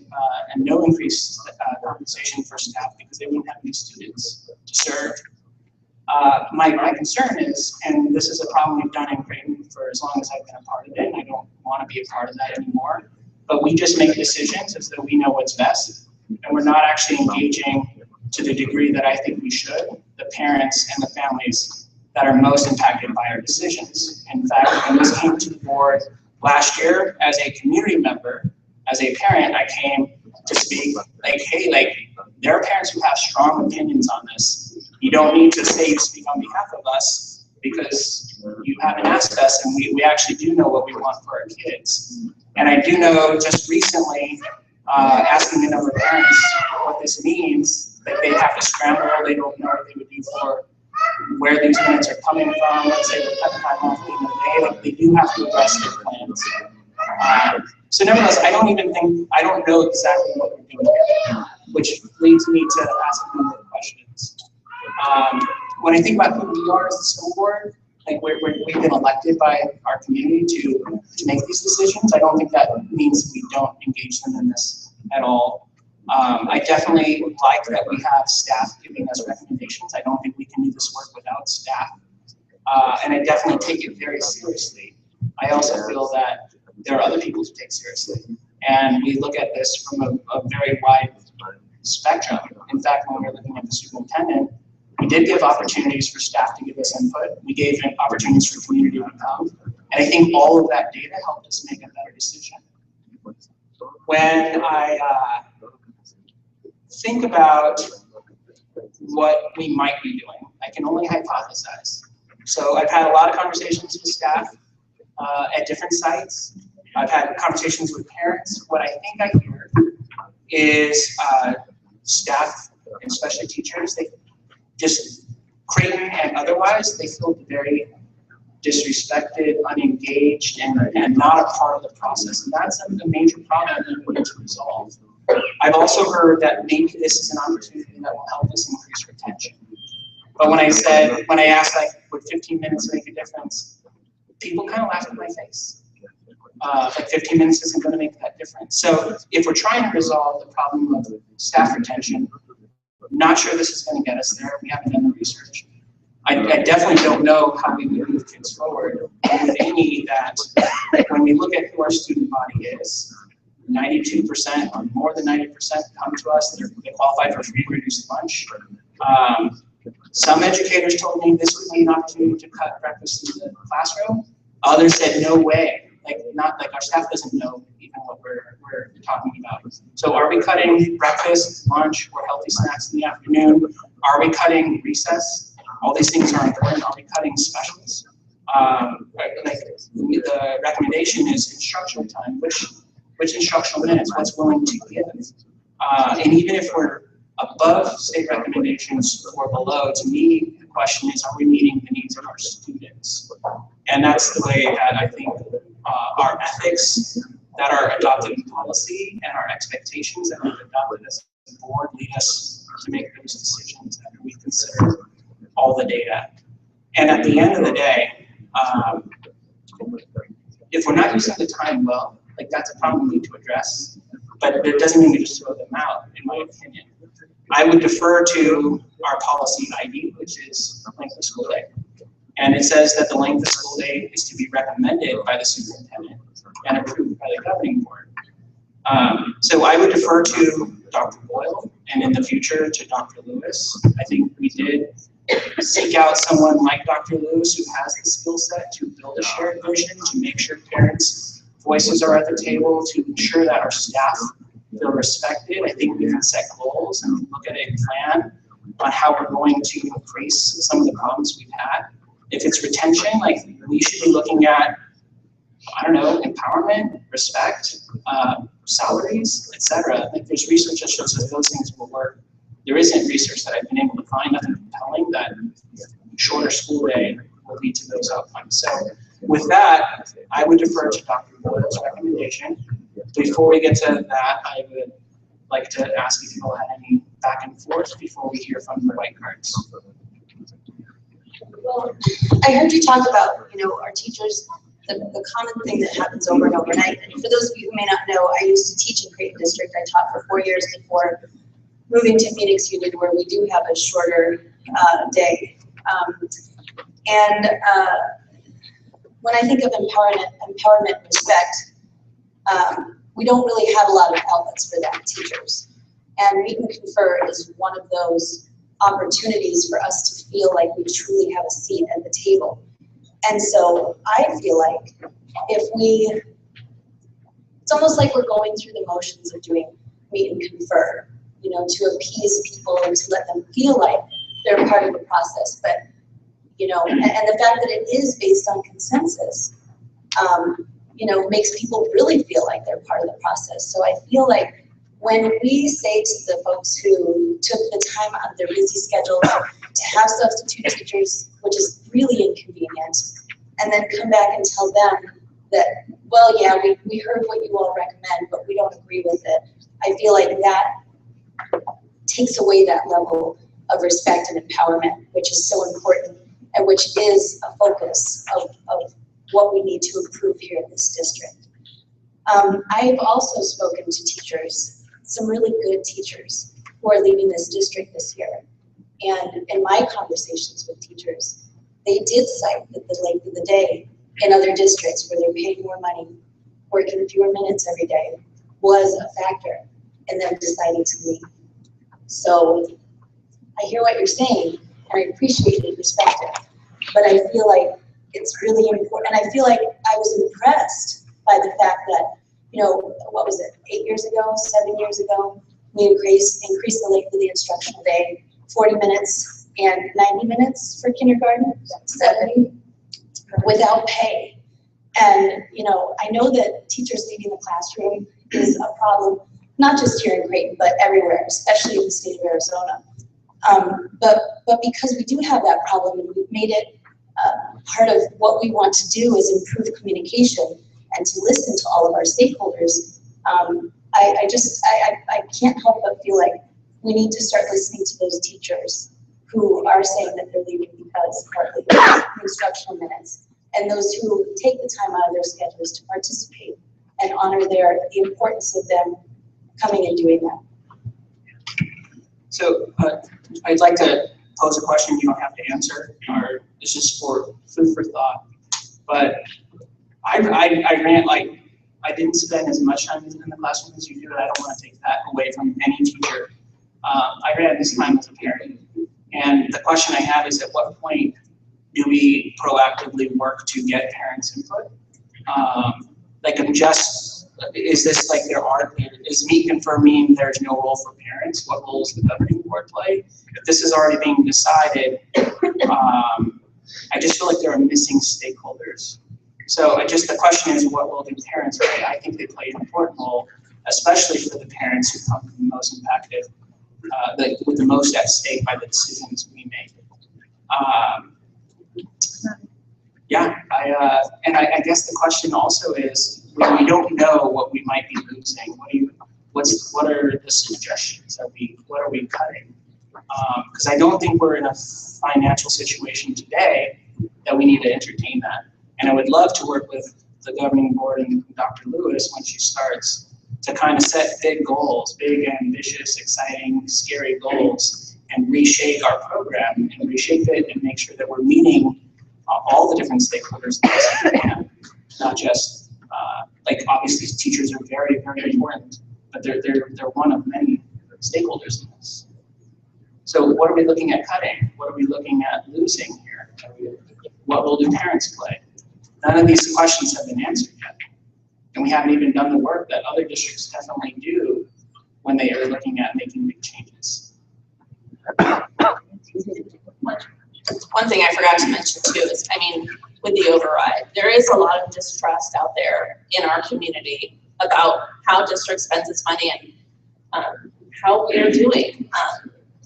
and no increased compensation for staff because they wouldn't have any students to serve. My concern is, and this is a problem we've done in Creighton for as long as I've been a part of it, and I don't want to be a part of that anymore, but we just make decisions as though we know what's best, and we're not actually engaging to the degree that I think we should, the parents and the families that are most impacted by our decisions. In fact, when this came to the board last year, as a community member, as a parent, I came to speak like, hey, like, there are parents who have strong opinions on this. You don't need to say you speak on behalf of us because you haven't asked us, and we actually do know what we want for our kids. And I do know just recently, asking a number of parents what this means, that they have to scramble, they don't know what they would do for where these minutes are coming from, let's say the cut time off at the end of the day, like they do have to address their plans. So nevertheless, I don't know exactly what we're doing here, which leads me to ask a number of questions. When I think about who we are as the school board, like we've been elected by our community to make these decisions. I don't think that means we don't engage them in this at all. I definitely like that we have staff giving us recommendations. I don't think we can do this work without staff. And I definitely take it very seriously. I also feel that there are other people to take seriously. And we look at this from a very wide spectrum. In fact, when we were looking at the superintendent, we did give opportunities for staff to give us input. We gave opportunities for community to come. And I think all of that data helped us make a better decision. When I think about what we might be doing, I can only hypothesize. So I've had a lot of conversations with staff at different sites. I've had conversations with parents. What I think I hear is staff, and especially teachers, they just, Creighton and otherwise, they feel very disrespected, unengaged, and not a part of the process. And that's a major problem that we need to resolve. I've also heard that maybe this is an opportunity that will help us increase retention. But when I asked, like, would 15 minutes make a difference, people kind of laughed in my face. Like 15 minutes isn't going to make that difference. So if we're trying to resolve the problem of staff retention, I'm not sure this is going to get us there. We haven't done the research. I definitely don't know how we would move kids forward. And they need that when we look at who our student body is, 92% or more than 90% come to us. They qualify for free reduced lunch. Some educators told me this would be an opportunity to cut breakfast in the classroom. Others said no way. Not like our staff doesn't know even what we're talking about. So are we cutting breakfast, lunch, or healthy snacks in the afternoon? Are we cutting recess? All these things are important. Are we cutting specials? The recommendation is instructional time, which instructional minutes, what's willing to give. And even if we're above state recommendations or below, to me, the question is, are we meeting the needs of our students? And that's the way that I think our ethics that are adopted in policy and our expectations that we've adopted as a board lead us to make those decisions after we consider all the data. And at the end of the day, if we're not using the time well, like that's a problem we need to address, but it doesn't mean we just throw them out, in my opinion. I would defer to our policy ID, which is length of school day. And it says that the length of school day is to be recommended by the superintendent and approved by the governing board. So I would defer to Dr. Boyle and in the future to Dr. Lewis. I think we did seek out someone like Dr. Lewis who has the skill set to build a shared vision, to make sure parents' voices are at the table, to ensure that our staff feel respected. I think we can set goals and look at a plan on how we're going to increase some of the problems we've had. If it's retention, like we should be looking at, I don't know, empowerment, respect, salaries, etc. Like there's research that shows that those things will work. There isn't research that I've been able to find, nothing compelling, that shorter school day will lead to those outcomes. So with that, I would defer to Dr. Boyle's recommendation. Before we get to that, I would like to ask if people had any back and forth before we hear from the white cards. Well, I heard you talk about, our teachers, the common thing that happens over and over. And for those of you who may not know, I used to teach in Creighton District. I taught for 4 years before moving to Phoenix Union, where we do have a shorter day. When I think of empowerment, respect, we don't really have a lot of outlets for that, teachers. And Meet and Confer is one of those opportunities for us to feel like we truly have a seat at the table. And so I feel like it's almost like we're going through the motions of doing Meet and Confer, to appease people and to let them feel like they're part of the process. But, and the fact that it is based on consensus, makes people really feel like they're part of the process. So I feel like when we say to the folks who took the time out of their busy schedule to have substitute teachers, which is really inconvenient, and then come back and tell them that, well, yeah, we heard what you all recommend, but we don't agree with it. I feel like that takes away that level of respect and empowerment, which is so important and which is a focus of what we need to improve here in this district. I've also spoken to teachers some really good teachers who are leaving this district this year. And in my conversations with teachers, they did cite that the length of the day in other districts where they're paying more money, working fewer minutes every day, was a factor in them deciding to leave. So I hear what you're saying, and I appreciate your perspective, but I feel like it's really important, and I feel like I was impressed by the fact that, you know, what was it, 8 years ago, 7 years ago, we increased the length of the instructional day, 40 minutes and 90 minutes for kindergarten, 70, without pay. And, you know, I know that teachers leaving the classroom is a problem, not just here in Creighton, but everywhere, especially in the state of Arizona. But because we do have that problem, and we've made it part of what we want to do is improve communication and to listen to all of our stakeholders, I can't help but feel like we need to start listening to those teachers who are saying that they're leaving because partly instructional minutes, and those who take the time out of their schedules to participate and honor the importance of them coming and doing that. So I'd like to pose a question you don't have to answer, or it's just for food for thought. But I ran, like, I didn't spend as much time in the classroom as you do, and I don't want to take that away from any teacher. I ran this time as a parent. And the question I have is, at what point do we proactively work to get parents' input? Is this like is me confirming there's no role for parents? What roles does the governing board play? If this is already being decided, I just feel like there are missing stakeholders. So the question is, what role do parents play? I think they play an important role, especially for the parents who come from the most impacted, with the most at stake by the decisions we make. I guess the question also is, when we don't know what we might be losing, what are the suggestions? What are we cutting? Because I don't think we're in a financial situation today that we need to entertain that. And I would love to work with the governing board and Dr. Lewis when she starts to kind of set big goals, big, ambitious, exciting, scary goals, and reshape our program and reshape it and make sure that we're meeting all the different stakeholders that we can, not just obviously teachers are very, very important, but they're one of many stakeholders in this. So what are we looking at cutting? What are we looking at losing here? What role do parents play? None of these questions have been answered yet. And we haven't even done the work that other districts definitely do when they are looking at making big changes. One thing I forgot to mention too is, with the override, there is a lot of distrust out there in our community about how district spends its money and how we are doing.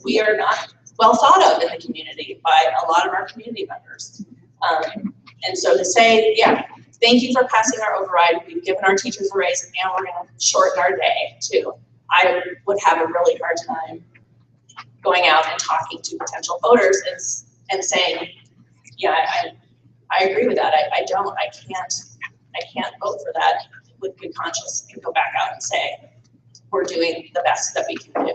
We are not well thought of in the community by a lot of our community members. And so to say, yeah, thank you for passing our override, we've given our teachers a raise, and now we're gonna shorten our day too. I would have a really hard time going out and talking to potential voters and saying, yeah, I agree with that. I can't vote for that with good conscience and go back out and say, we're doing the best that we can do.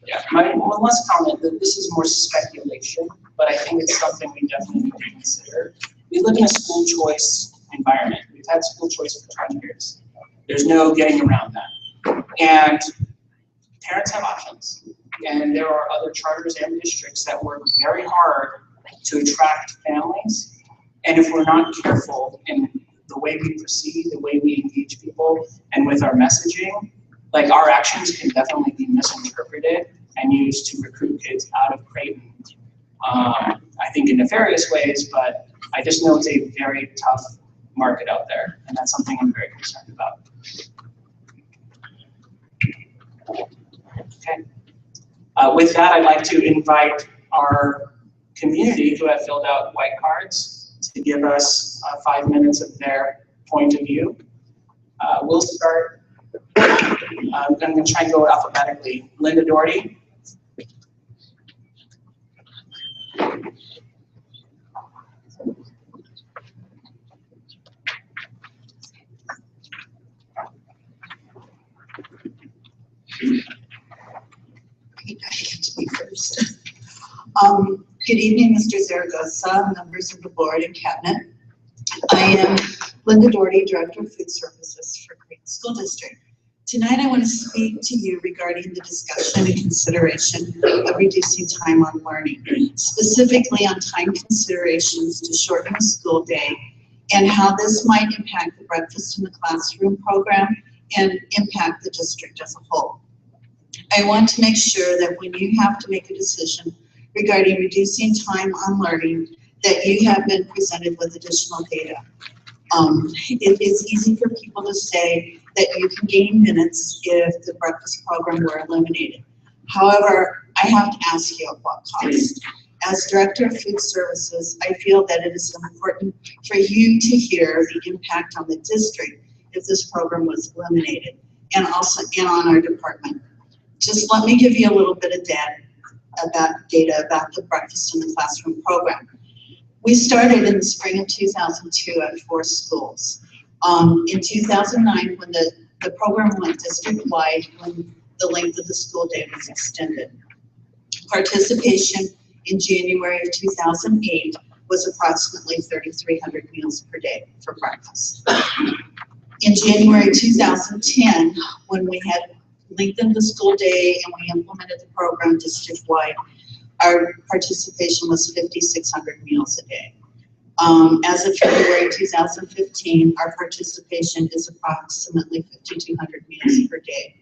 Yeah, my one last comment, that this is more speculation, but I think it's something we definitely need to consider. We live in a school choice environment. We've had school choice for 20 years. There's no getting around that. And parents have options. And there are other charters and districts that work very hard to attract families. And if we're not careful in the way we proceed, the way we engage people, and with our messaging, our actions can definitely be misinterpreted and used to recruit kids out of Creighton. I think in nefarious ways, but I just know it's a very tough market out there, and that's something I'm very concerned about. Okay. With that, I'd like to invite our community who have filled out white cards to give us 5 minutes of their point of view. We'll start. I'm going to try and go alphabetically. Linda Doherty. Good evening, Mr. Zaragoza, members of the board and cabinet. I am Linda Doherty, Director of Food Services for Creighton School District. Tonight I want to speak to you regarding the discussion and consideration of reducing time on learning, specifically on time considerations to shorten the school day and how this might impact the breakfast in the classroom program and impact the district as a whole. I want to make sure that when you have to make a decision regarding reducing time on learning, that you have been presented with additional data. It is easy for people to say that you can gain minutes if the breakfast program were eliminated. However, I have to ask you at what cost? As Director of Food Services, I feel that it is important for you to hear the impact on the district if this program was eliminated, and also on our department. Just let me give you a little bit of data about the breakfast in the classroom program. We started in the spring of 2002 at 4 schools. In 2009, when the program went district-wide, when the length of the school day was extended. Participation in January of 2008 was approximately 3,300 meals per day for breakfast. In January 2010, when we had lengthened the school day and we implemented the program district-wide, our participation was 5,600 meals a day. As of February 2015, our participation is approximately 5,200 meals per day.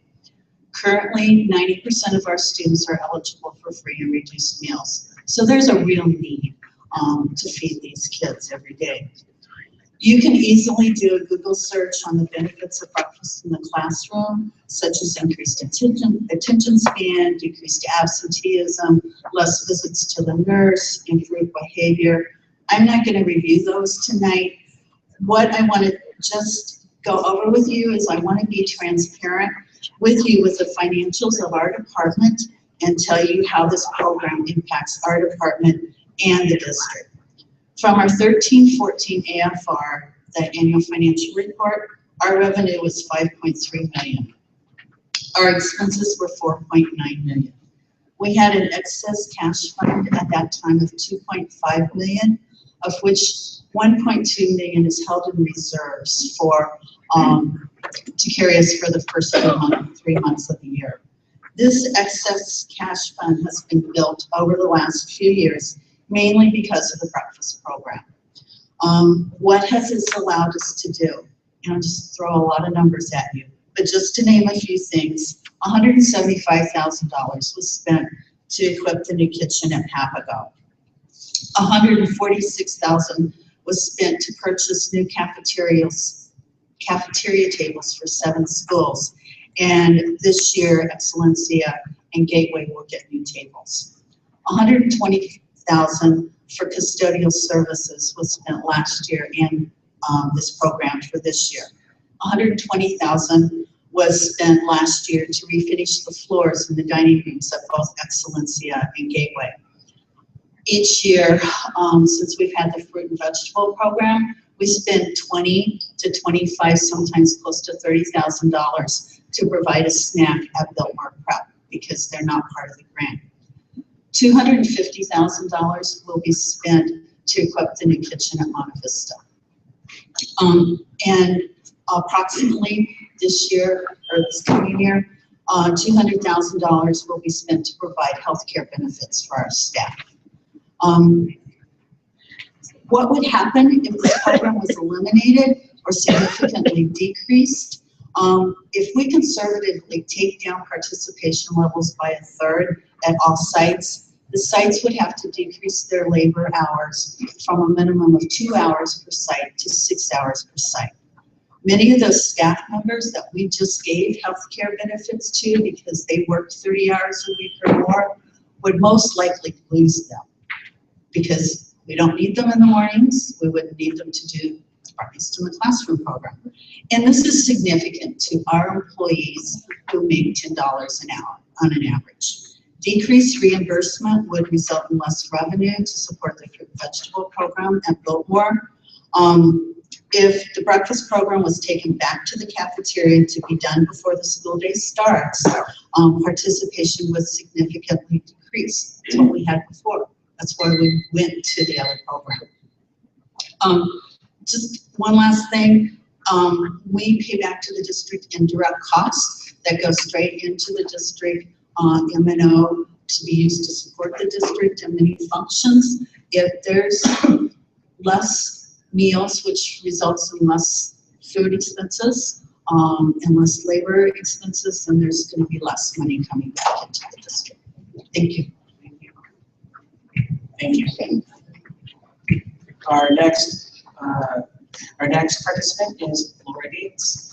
Currently, 90% of our students are eligible for free and reduced meals. So there's a real need to feed these kids every day. You can easily do a Google search on the benefits of breakfast in the classroom, such as increased attention span, decreased absenteeism, less visits to the nurse, improved behavior. I'm not going to review those tonight. What I want to just go over with you is I want to be transparent with you with the financials of our department and tell you how this program impacts our department and the district. From our 13-14 AFR, the annual financial report, our revenue was $5.3 million. Our expenses were $4.9 million. We had an excess cash fund at that time of $2.5 million, of which $1.2 million is held in reserves for to carry us for the first 3 months of the year. This excess cash fund has been built over the last few years, mainly because of the breakfast program. What has this allowed us to do? And I'll just throw a lot of numbers at you, but just to name a few things, $175,000 was spent to equip the new kitchen at Papago. $146,000 was spent to purchase new cafeteria tables for 7 schools. And this year, Excellencia and Gateway will get new tables. $120,000 for custodial services was spent last year in this program for this year. $120,000 was spent last year to refinish the floors in the dining rooms at both Excellencia and Gateway. Each year, since we've had the fruit and vegetable program, we spend $20 to $25, sometimes close to $30,000 to provide a snack at Biltmore Prep because they're not part of the grant. $250,000 will be spent to equip the new kitchen at Monte Vista. And approximately this year, or this coming year, $200,000 will be spent to provide healthcare benefits for our staff. What would happen if this program was eliminated or significantly decreased? If we conservatively take down participation levels by 1/3 at all sites, the sites would have to decrease their labor hours from a minimum of 2 hours per site to 6 hours per site. Many of those staff members that we just gave healthcare benefits to because they worked 30 hours a week or more would most likely lose them because we don't need them in the mornings. We wouldn't need them to do breakfast in the classroom program. And this is significant to our employees who make $10 an hour on an average. Decreased reimbursement would result in less revenue to support the fruit and vegetable program at Biltmore. If the breakfast program was taken back to the cafeteria to be done before the school day starts, participation would significantly decrease to what we had before. That's why we went to the other program. Just one last thing, we pay back to the district indirect costs that go straight into the district M&O to be used to support the district and many functions. If there's less meals, which results in less food expenses and less labor expenses, then there's going to be less money coming back into the district. Thank you. Thank you. Our next participant is Laura Gates.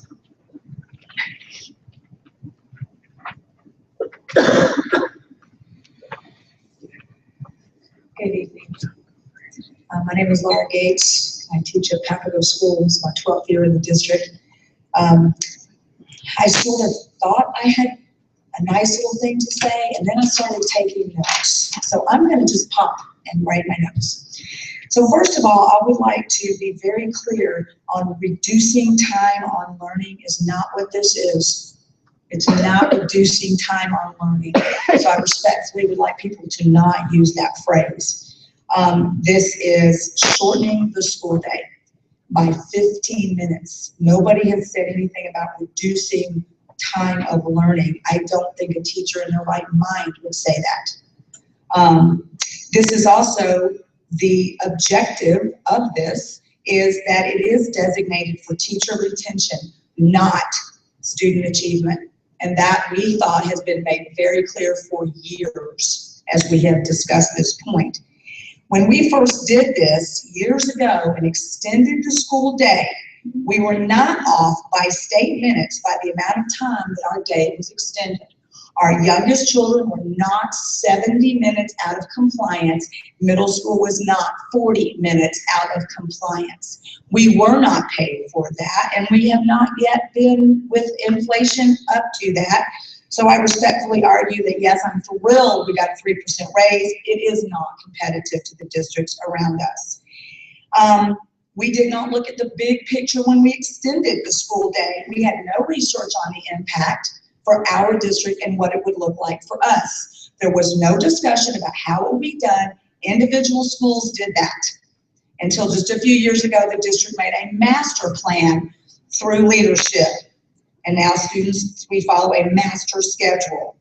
Good evening. My name is Laura Gates. I teach at Papago School. It's my 12th year in the district. I sort of thought I had a nice little thing to say, and then I started taking notes. So I'm going to just pop and write my notes. So first of all, I would like to be very clear on reducing time on learning is not what this is. It's not reducing time on learning. So I respectfully would like people to not use that phrase. This is shortening the school day by 15 minutes. Nobody has said anything about reducing time of learning. I don't think a teacher in their right mind would say that. This is also the objective of this is that it is designated for teacher retention, not student achievement. And that we thought has been made very clear for years as we have discussed this point. When we first did this years ago and extended the school day, we were not off by state minutes by the amount of time that our day was extended. Our youngest children were not 70 minutes out of compliance. Middle school was not 40 minutes out of compliance. We were not paid for that, and we have not yet been with inflation up to that. So I respectfully argue that yes, I'm thrilled we got a 3% raise. It is not competitive to the districts around us. We did not look at the big picture when we extended the school day. We had no research on the impact for our district and what it would look like for us. There was no discussion about how it would be done. Individual schools did that. Until just a few years ago, the district made a master plan through leadership. And now students, we follow a master schedule.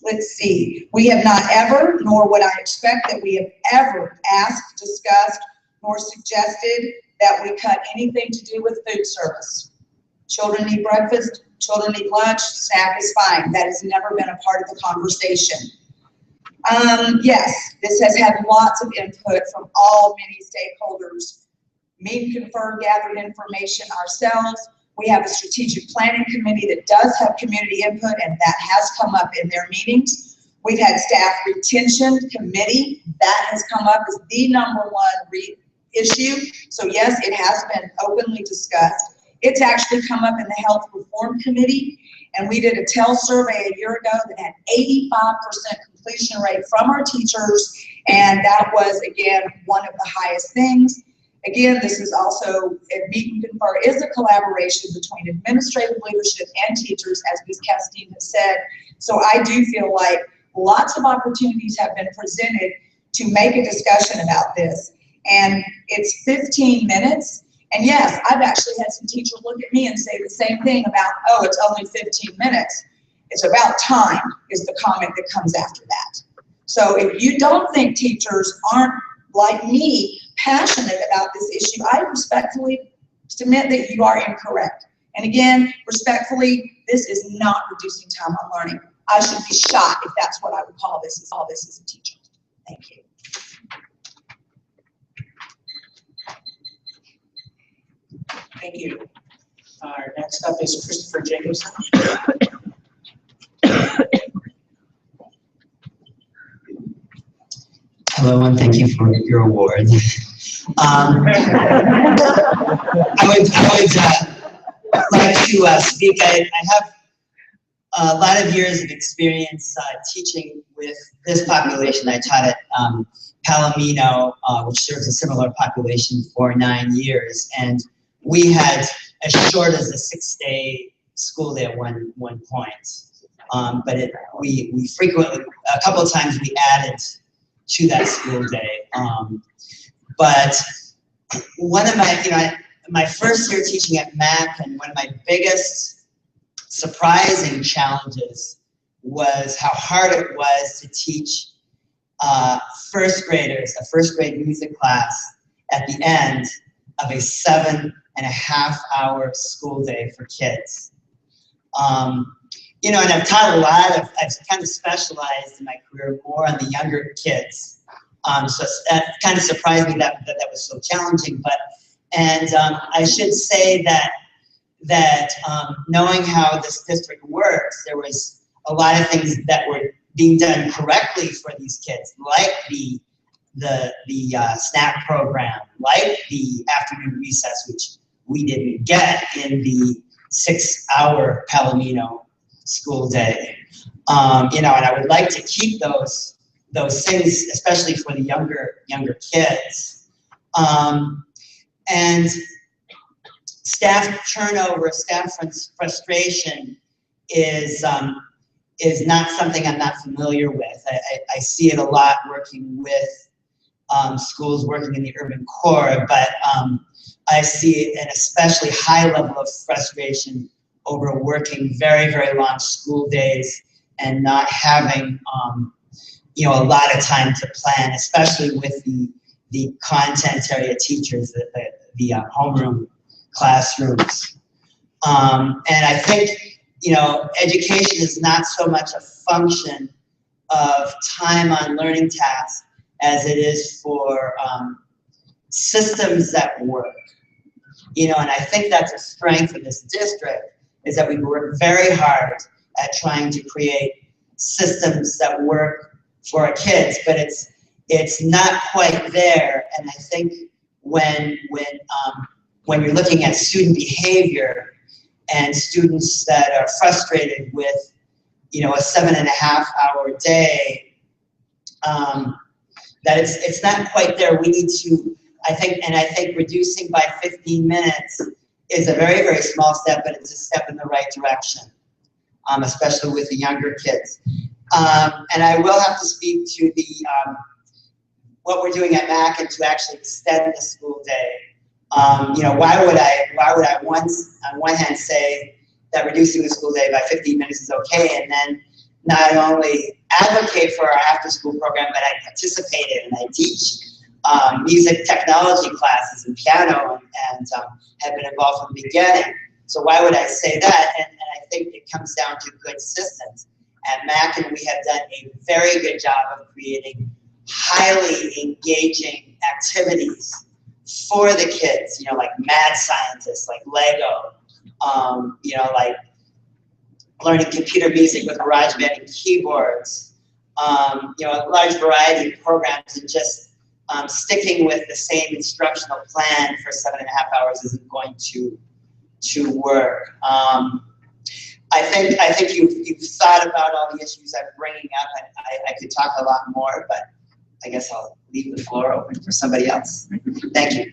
Let's see. We have not ever, nor would I expect that we have ever asked, discussed, nor suggested that we cut anything to do with food service. Children need breakfast, children need lunch, snack is fine. That has never been a part of the conversation. Yes, this has had lots of input from all many stakeholders. Meet, confer, gathered information ourselves. We have a strategic planning committee that does have community input, and that has come up in their meetings. We've had staff retention committee. That has come up as the #1 issue. So yes, it has been openly discussed. It's actually come up in the health reform committee, and we did a TEL survey a year ago that had 85% completion rate from our teachers, and that was, again, one of the highest things. Again, this is also, Meet and Confer is a collaboration between administrative leadership and teachers, as Ms. Castine has said. So I do feel like lots of opportunities have been presented to make a discussion about this. And it's 15 minutes. And yes, I've actually had some teachers look at me and say the same thing about, oh, it's only 15 minutes. It's about time is the comment that comes after that. So if you don't think teachers aren't, like me, passionate about this issue, I respectfully submit that you are incorrect. And again, respectfully, this is not reducing time on learning. I should be shot if that's what I would call this as a teacher. Thank you. Thank you. Our next up is Christopher Jacobson. Hello, and thank you for your award. I would like to speak. I have a lot of years of experience teaching with this population. I taught at Palomino, which serves a similar population for 9 years, and we had as short as a 6-day school day at one point. But we frequently, a couple of times we added to that school day. But one of my, my first year teaching at Mac, and one of my biggest surprising challenges was how hard it was to teach first graders, a first grade music class at the end of a 7.5-hour school day for kids. And I've taught I've kind of specialized in my career more on the younger kids. So that kind of surprised me that was so challenging. I should say that knowing how this district works, there was a lot of things that were being done correctly for these kids, like the snack program, like the afternoon recess, which we didn't get in the 6-hour Palomino school day. And I would like to keep those things, especially for the younger kids. And staff turnover, staff frustration is not something I'm not familiar with. I see it a lot working with schools working in the urban core, but I see an especially high level of frustration over working very, very long school days and not having a lot of time to plan, especially with the content area teachers, the homeroom classrooms. And I think, education is not so much a function of time on learning tasks as it is for systems that work. And I think that's a strength of this district, is that we work very hard at trying to create systems that work for our kids, but it's not quite there. And I think when you're looking at student behavior and students that are frustrated with, a 7.5-hour day, that it's not quite there. We need to, I think reducing by 15 minutes is a very, very small step, but it's a step in the right direction, especially with the younger kids. And I will have to speak to what we're doing at Mac and to actually extend the school day. Why would I on one hand say that reducing the school day by 15 minutes is okay, and then not only advocate for our after-school program, but I participate in and I teach music technology classes and piano, and have been involved from the beginning. So why would I say that? And I think it comes down to good systems. At Mac, and we have done a very good job of creating highly engaging activities for the kids, like mad scientists, like Lego, like learning computer music with GarageBand and keyboards, a large variety of programs, and just sticking with the same instructional plan for 7.5 hours isn't going to work. I think you've thought about all the issues I'm bringing up, and I could talk a lot more, but I guess I'll leave the floor open for somebody else. Thank you.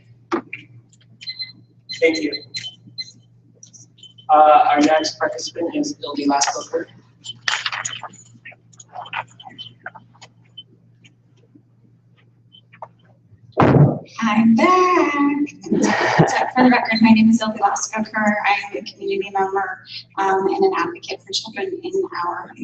Thank you. Our next participant is Ildi Laskoker. I'm back. So for the record, my name is Ildi Laskoker. I am a community member and an advocate for children in the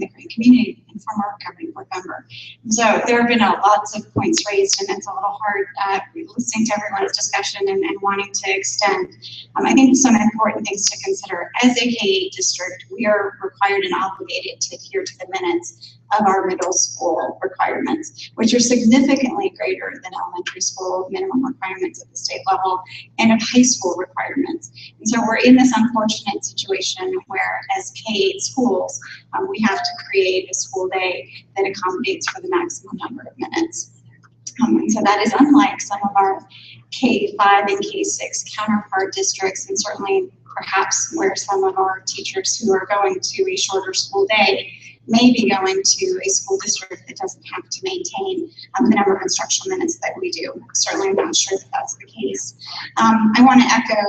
Creighton community and former governing board member. So there have been lots of points raised, and it's a little hard listening to everyone's discussion and wanting to extend. I think some important things to consider. As a K-8 district, we are required and obligated to adhere to the minutes of our middle school requirements, which are significantly greater than elementary school minimum requirements at the state level and of high school requirements. And so we're in this unfortunate situation where as K-8 schools, we have to create a school day that accommodates for the maximum number of minutes. And so that is unlike some of our K-5 and K-6 counterpart districts, and certainly perhaps where some of our teachers who are going to a shorter school day may be going to a school district that doesn't have to maintain the number of instructional minutes that we do. Certainly, I'm not sure that that's the case. I want to echo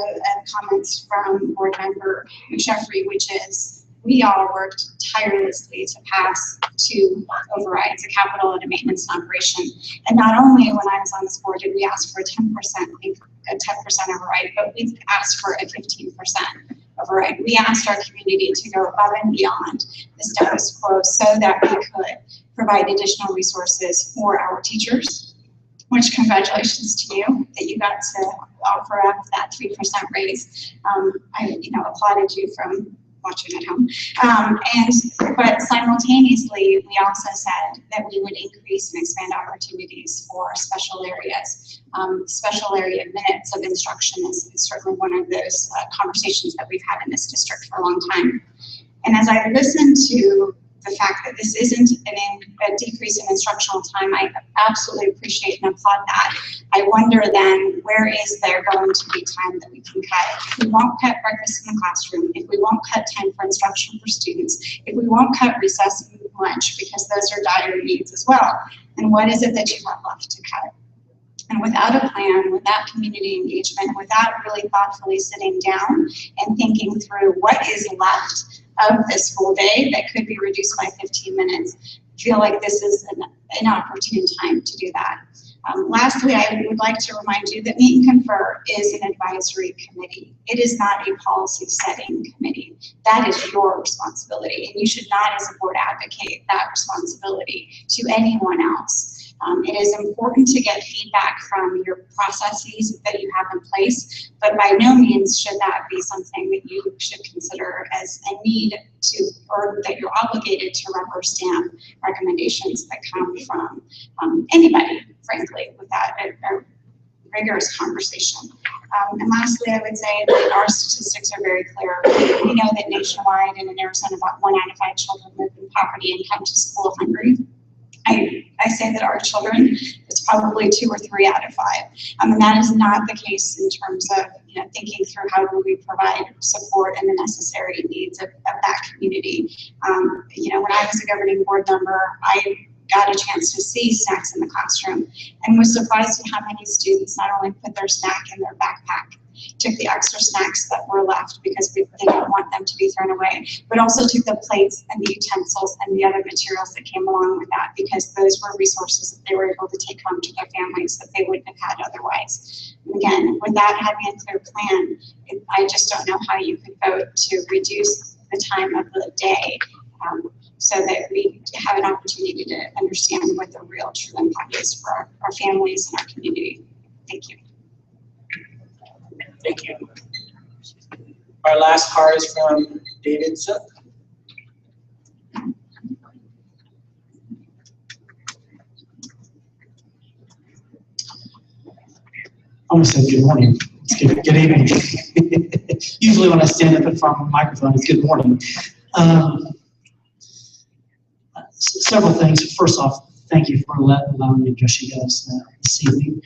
comments from board member McSheffrey, which is we all worked tirelessly to pass 2 overrides, a capital and a maintenance and operation. And not only when I was on this board did we ask for a 10% override, but we asked for a 15% override. We asked our community to go above and beyond the status quo so that we could provide additional resources for our teachers, which congratulations to you that you got to offer up that 3% raise. I applauded you from watching at home. But simultaneously, we also said that we would increase and expand opportunities for special areas. Special area minutes of instruction is certainly one of those conversations that we've had in this district for a long time. And as I listened to the fact that this isn't a decrease in instructional time, I absolutely appreciate and applaud that. I wonder then, where is there going to be time that we can cut? If we won't cut breakfast in the classroom, if we won't cut time for instruction for students, if we won't cut recess and lunch, because those are dire needs as well, then what is it that you have left to cut? And without a plan, without community engagement, without really thoughtfully sitting down and thinking through what is left of this school day that could be reduced by 15 minutes, I feel like this is an opportune time to do that. Lastly, I would like to remind you that Meet and Confer is an advisory committee. It is not a policy setting committee. That is your responsibility, and you should not, as a board, advocate that responsibility to anyone else. It is important to get feedback from your processes that you have in place, but by no means should that be something that you should consider as a need to, or that you're obligated to rubber stamp recommendations that come from anybody, frankly, without a rigorous conversation. And lastly, I would say that our statistics are very clear. We know that nationwide and in Arizona, about 1 out of 5 children live in poverty and come to school hungry. I say that our children, it's probably 2 or 3 out of 5. And that is not the case in terms of thinking through how do we provide support and the necessary needs of that community. When I was a governing board member, I got a chance to see snacks in the classroom and was surprised at how many students not only put their snack in their backpack, took the extra snacks that were left because they didn't want them to be thrown away, but also took the plates and the utensils and the other materials that came along with that, because those were resources that they were able to take home to their families that they wouldn't have had otherwise. And again, without having a clear plan, I just don't know how you could vote to reduce the time of the day so that we have an opportunity to understand what the real true impact is for our families and our community. Thank you. Thank you. Our last card is from David Zook. I want to say good morning. It's good evening. Usually when I stand up in front of a microphone, it's good morning. Several things. First off, thank you for allowing me to address you guys this evening.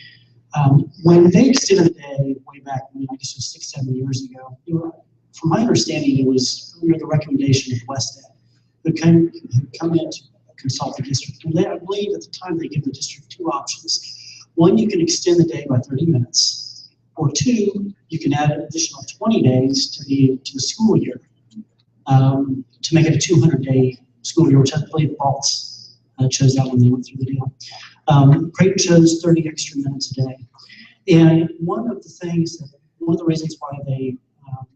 When they extended the day way back when, I guess it was 6-7 years ago, from my understanding, it was under the recommendation of West Ed, who come in to consult the district. And I believe at the time they give the district 2 options. 1, you can extend the day by 30 minutes, or 2, you can add an additional 20 days to the school year to make it a 200-day school year, which I believe Baltz chose that when they went through the deal. Creighton chose 30 extra minutes a day. And one of the reasons why they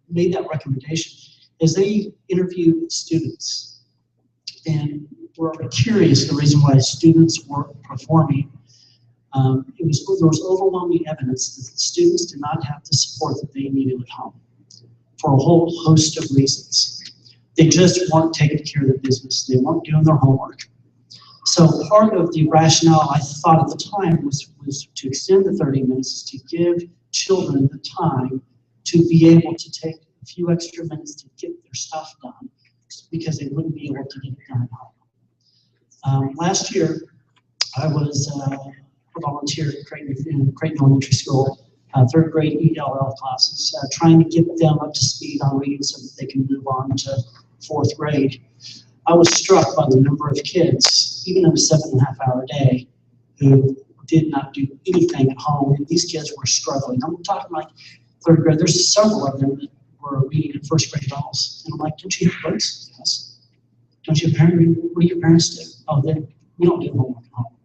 made that recommendation is they interviewed students and were curious the reason why students weren't performing. There was overwhelming evidence that the students did not have the support that they needed at home for a whole host of reasons. They just weren't taking care of the business. They weren't doing their homework. So part of the rationale I thought at the time was to extend the 30 minutes to give children the time to be able to take a few extra minutes to get their stuff done, because they wouldn't be able to get it done at home. Last year, I was a volunteer at Creighton Elementary School, 3rd grade ELL classes, trying to get them up to speed on reading so that they can move on to 4th grade. I was struck by the number of kids, even in a 7.5-hour day, who did not do anything at home. And these kids were struggling. I'm talking like 3rd grade. There's several of them that were reading in first grade levels. And I'm like, don't you have books? Yes. Don't you have parents? What do your parents do? Oh, then we don't do homework at home.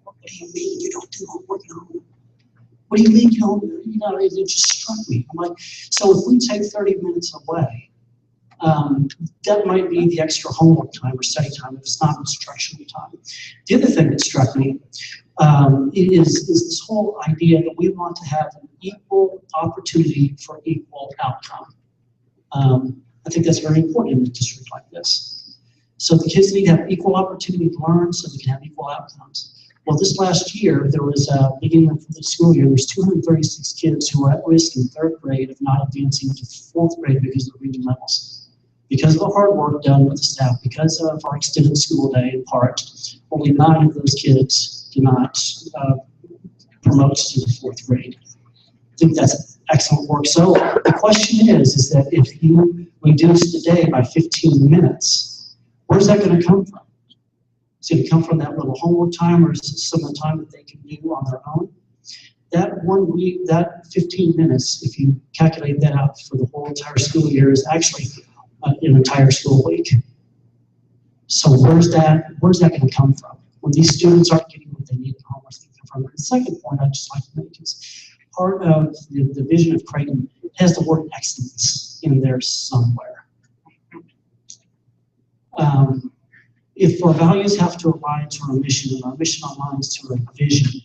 What do you mean you don't do homework at home? What do you mean you don't? You know, it just struck me. I'm like, so if we take 30 minutes away, that might be the extra homework time or study time if it's not instructional time. The other thing that struck me is this whole idea that we want to have an equal opportunity for equal outcome. I think that's very important in a district like this. So the kids need to have equal opportunity to learn so they can have equal outcomes. Well, this last year, there was beginning of the school year, there was 236 kids who were at risk in third grade of not advancing to fourth grade because of the reading levels. Because of the hard work done with the staff, because of our extended school day in part, only 9 of those kids did not promote to the fourth grade. I think that's excellent work. So the question is that if you reduce the day by 15 minutes, where's that going to come from? Is it going to come from that little homework time, or is it some of the time that they can do on their own? That 1 week, that 15 minutes, if you calculate that out for the whole entire school year, is actually an entire school week. So where's that going to come from? When these students aren't getting what they need at home, where's it going to come from? And the second point I'd just like to make is part of the vision of Creighton has the word excellence in there somewhere. If our values have to align to our mission and our mission aligns to our vision,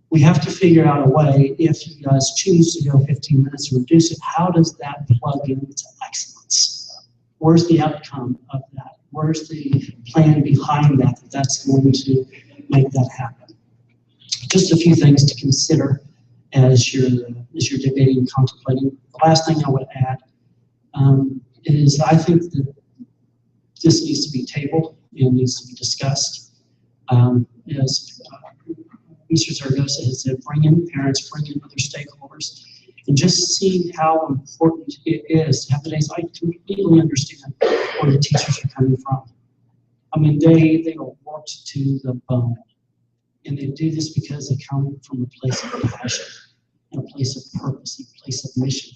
we have to figure out a way, if you guys choose to go 15 minutes and reduce it, how does that plug into excellence? Where's the outcome of that? Where's the plan behind that that's going to make that happen? Just a few things to consider as you're debating and contemplating. The last thing I would add is I think that this needs to be tabled and needs to be discussed. As Mr. Zaragoza has said, bring in parents, bring in other stakeholders, and just see how important it is to have the days. I completely understand where the teachers are coming from. I mean, they are worked to the bone, and they do this because they come from a place of passion, and a place of purpose, a place of mission.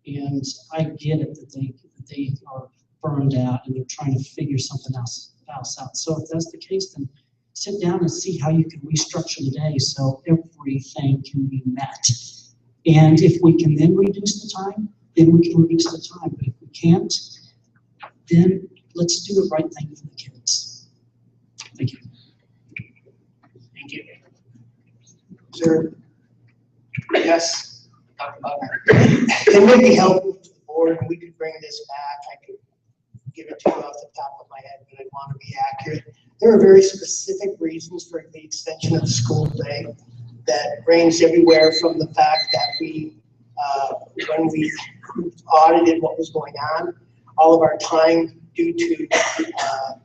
And I get it that they are burned out and they're trying to figure something else out. So if that's the case, then sit down and see how you can restructure the day so everything can be met. And if we can then reduce the time, then we can reduce the time. But if we can't, then let's do the right thing for the kids. Thank you. Thank you. Sir. Yes. Dr. Buckner. It would be helpful to the board if we could bring this back. I could give it to you off the top of my head, but I'd want to be accurate. There are very specific reasons for the extension of the school day that range everywhere from the fact that we, when we audited what was going on, all of our time due to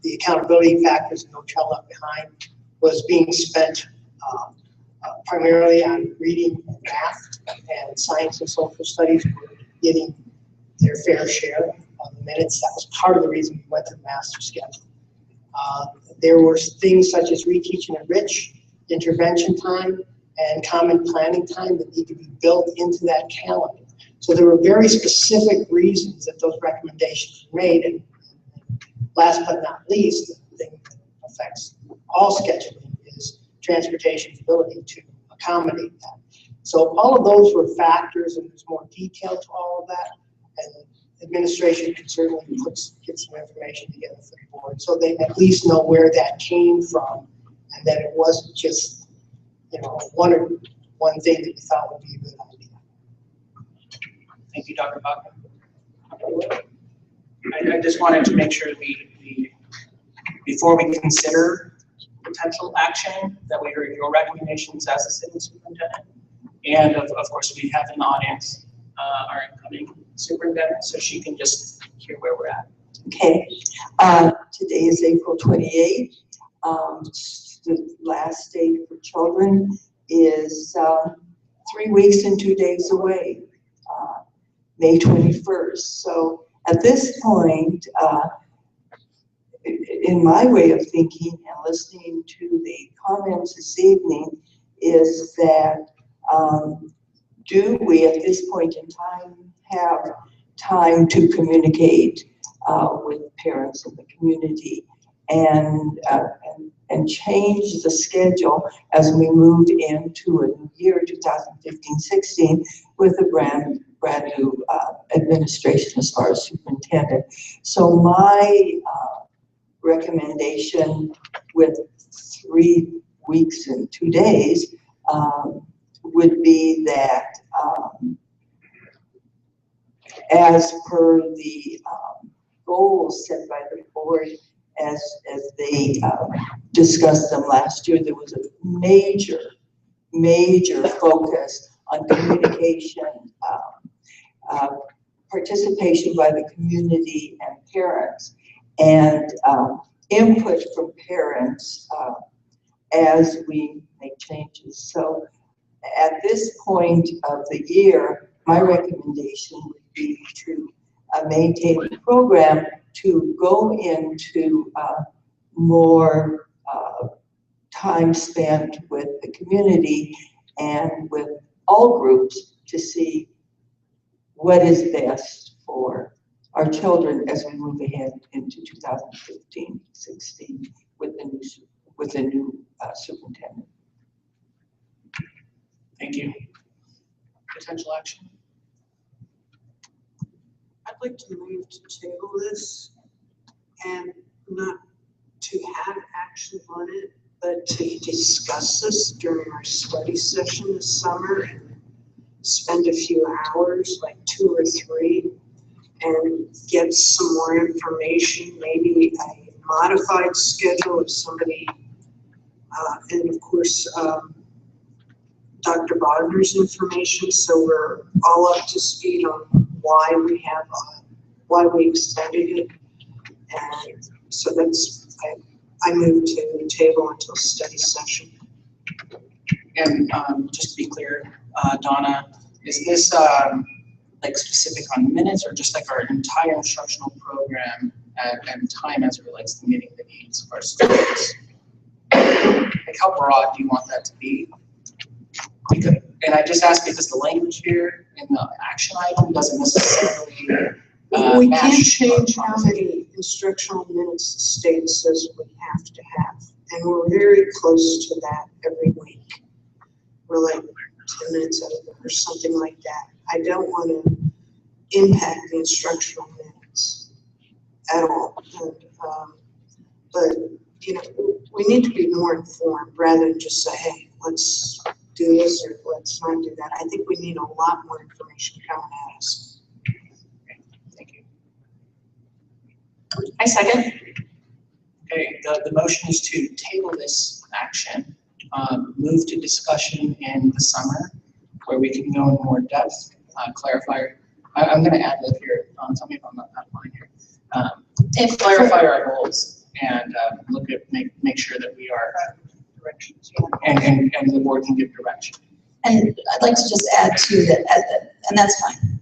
the accountability factors and No Child Left Behind was being spent primarily on reading and math, and science and social studies were getting their fair share of the minutes. That was part of the reason we went to the master schedule. There were things such as reteach and enrich, intervention time, and common planning time that need to be built into that calendar. So there were very specific reasons that those recommendations were made. And last but not least, the thing that affects all scheduling is transportation's ability to accommodate that. So all of those were factors, and there's more detail to all of that. And administration can certainly get some information together for the board so they at least know where that came from, and that it wasn't just, you know, one thing that we thought would be a good idea. Thank you, Dr. Buckner. I just wanted to make sure we before we consider potential action, that we heard your recommendations as a city superintendent, and of course we have in the audience our incoming superintendent, so she can just hear where we're at. Okay, today is April 28th. The last date for children is 3 weeks and 2 days away, May 21st. So at this point, in my way of thinking and listening to the comments this evening, is that do we at this point in time have time to communicate with parents in the community and change the schedule as we move into a new year, 2015-16, with a brand new administration as far as superintendent. So my recommendation with 3 weeks and 2 days would be that as per the goals set by the board as they discussed them last year, there was a major focus on communication, participation by the community and parents, and input from parents as we make changes. So at this point of the year, my recommendation would be to maintain the program, to go into more time spent with the community and with all groups to see what is best for our children as we move ahead into 2015-16 with the new superintendent. Thank you. Potential action? I'd like to move to table this and not to have action on it, but to discuss this during our study session this summer and spend a few hours, like 2 or 3, and get some more information, maybe a modified schedule if somebody, and of course, Dr. Bodner's information, so we're all up to speed on why we extended it. And so that's, I moved to the table until study session. And just to be clear, Donna, is this like specific on minutes or just like our entire instructional program and time as it relates to meeting the needs of our students? Like how broad do you want that to be? Because, and I just ask because the language here in the action item doesn't necessarily we can't match change how many instructional minutes the state says we have to have, and we're very close to that every week. We're like 10 minutes over or something like that. I don't want to impact the instructional minutes at all. And, but you know, we need to be more informed rather than just say, hey, let's do this or let's not do that. I think we need a lot more information coming at us. Thank you. I second. Okay, the motion is to table this action, move to discussion in the summer where we can go in more depth, clarify. I'm going to add that here. Tell me if I'm not line here. Clarify our goals and look at make sure that we are directions and the board can give direction. And I'd like to just add too that, and that's fine.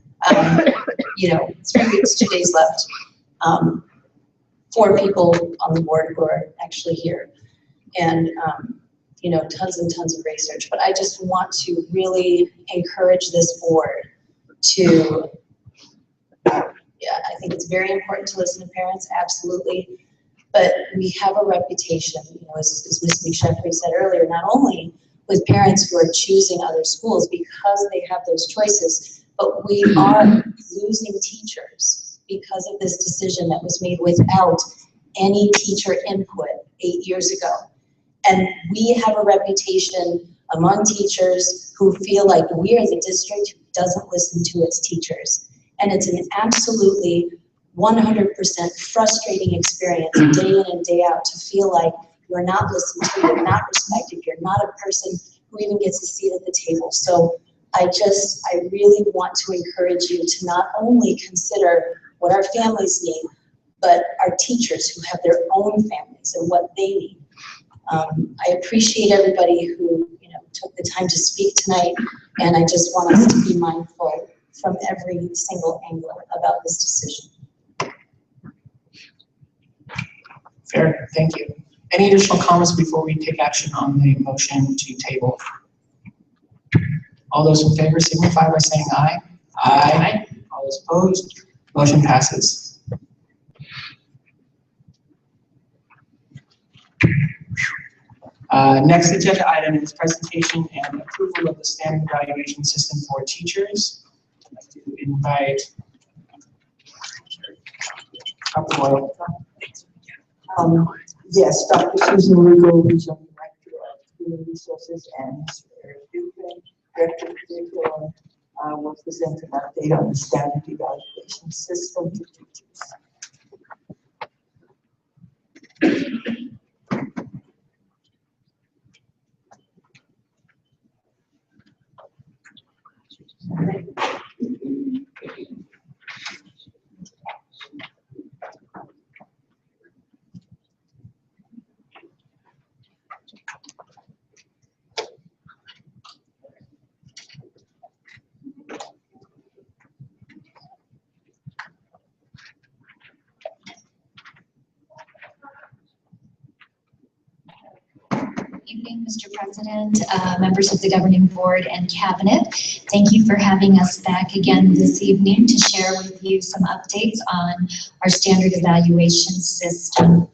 You know, 3 weeks, 2 days left. 4 people on the board who are actually here, and you know, tons and tons of research. But I just want to really encourage this board to. Yeah, I think it's very important to listen to parents, absolutely. But we have a reputation, you know, as Ms. McSheffrey said earlier, not only with parents who are choosing other schools because they have those choices, but we are losing teachers because of this decision that was made without any teacher input 8 years ago. And we have a reputation among teachers who feel like we are the district who doesn't listen to its teachers. And it's an absolutely 100% frustrating experience day in and day out to feel like you're not listened to, you're not respected, you're not a person who even gets a seat at the table. So I really want to encourage you to not only consider what our families need, but our teachers who have their own families and what they need. I appreciate everybody who, you know, took the time to speak tonight, and I just want us to be mindful from every single angle about this decision. Fair, thank you. Any additional comments before we take action on the motion to table? All those in favor signify by saying aye. Aye. All those opposed, motion passes. Next agenda item is presentation and approval of the standard evaluation system for teachers. I'd like to invite Dr. Boyle. Yes, Dr. Susan Lugo, Regional Director of Human Resources, and Mr. Eric Dupin, Director of Curriculum, will present an update on the standard evaluation system for teachers. Evening, Mr. President, members of the governing board and cabinet. Thank you for having us back again this evening to share with you some updates on our standard evaluation system.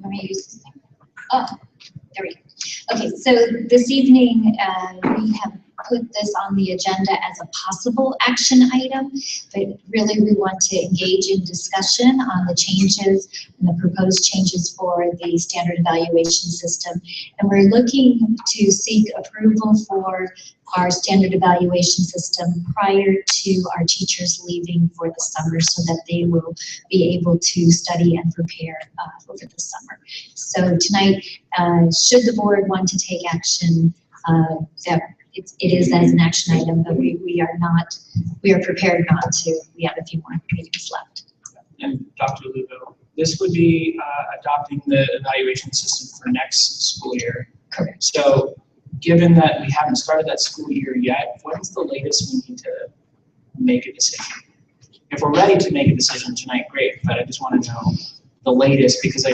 Let me use this thing. Oh, there we go. Okay, so this evening we have put this on the agenda as a possible action item, but really we want to engage in discussion on the changes and the proposed changes for the standard evaluation system. And we're looking to seek approval for our standard evaluation system prior to our teachers leaving for the summer so that they will be able to study and prepare over the summer. So tonight, should the board want to take action, that it is as an action item, but we are prepared not to. We have a few more meetings left. And Dr. Lugo, this would be adopting the evaluation system for next school year. Correct. So given that we haven't started that school year yet, what is the latest we need to make a decision? If we're ready to make a decision tonight, great, but I just want to know the latest because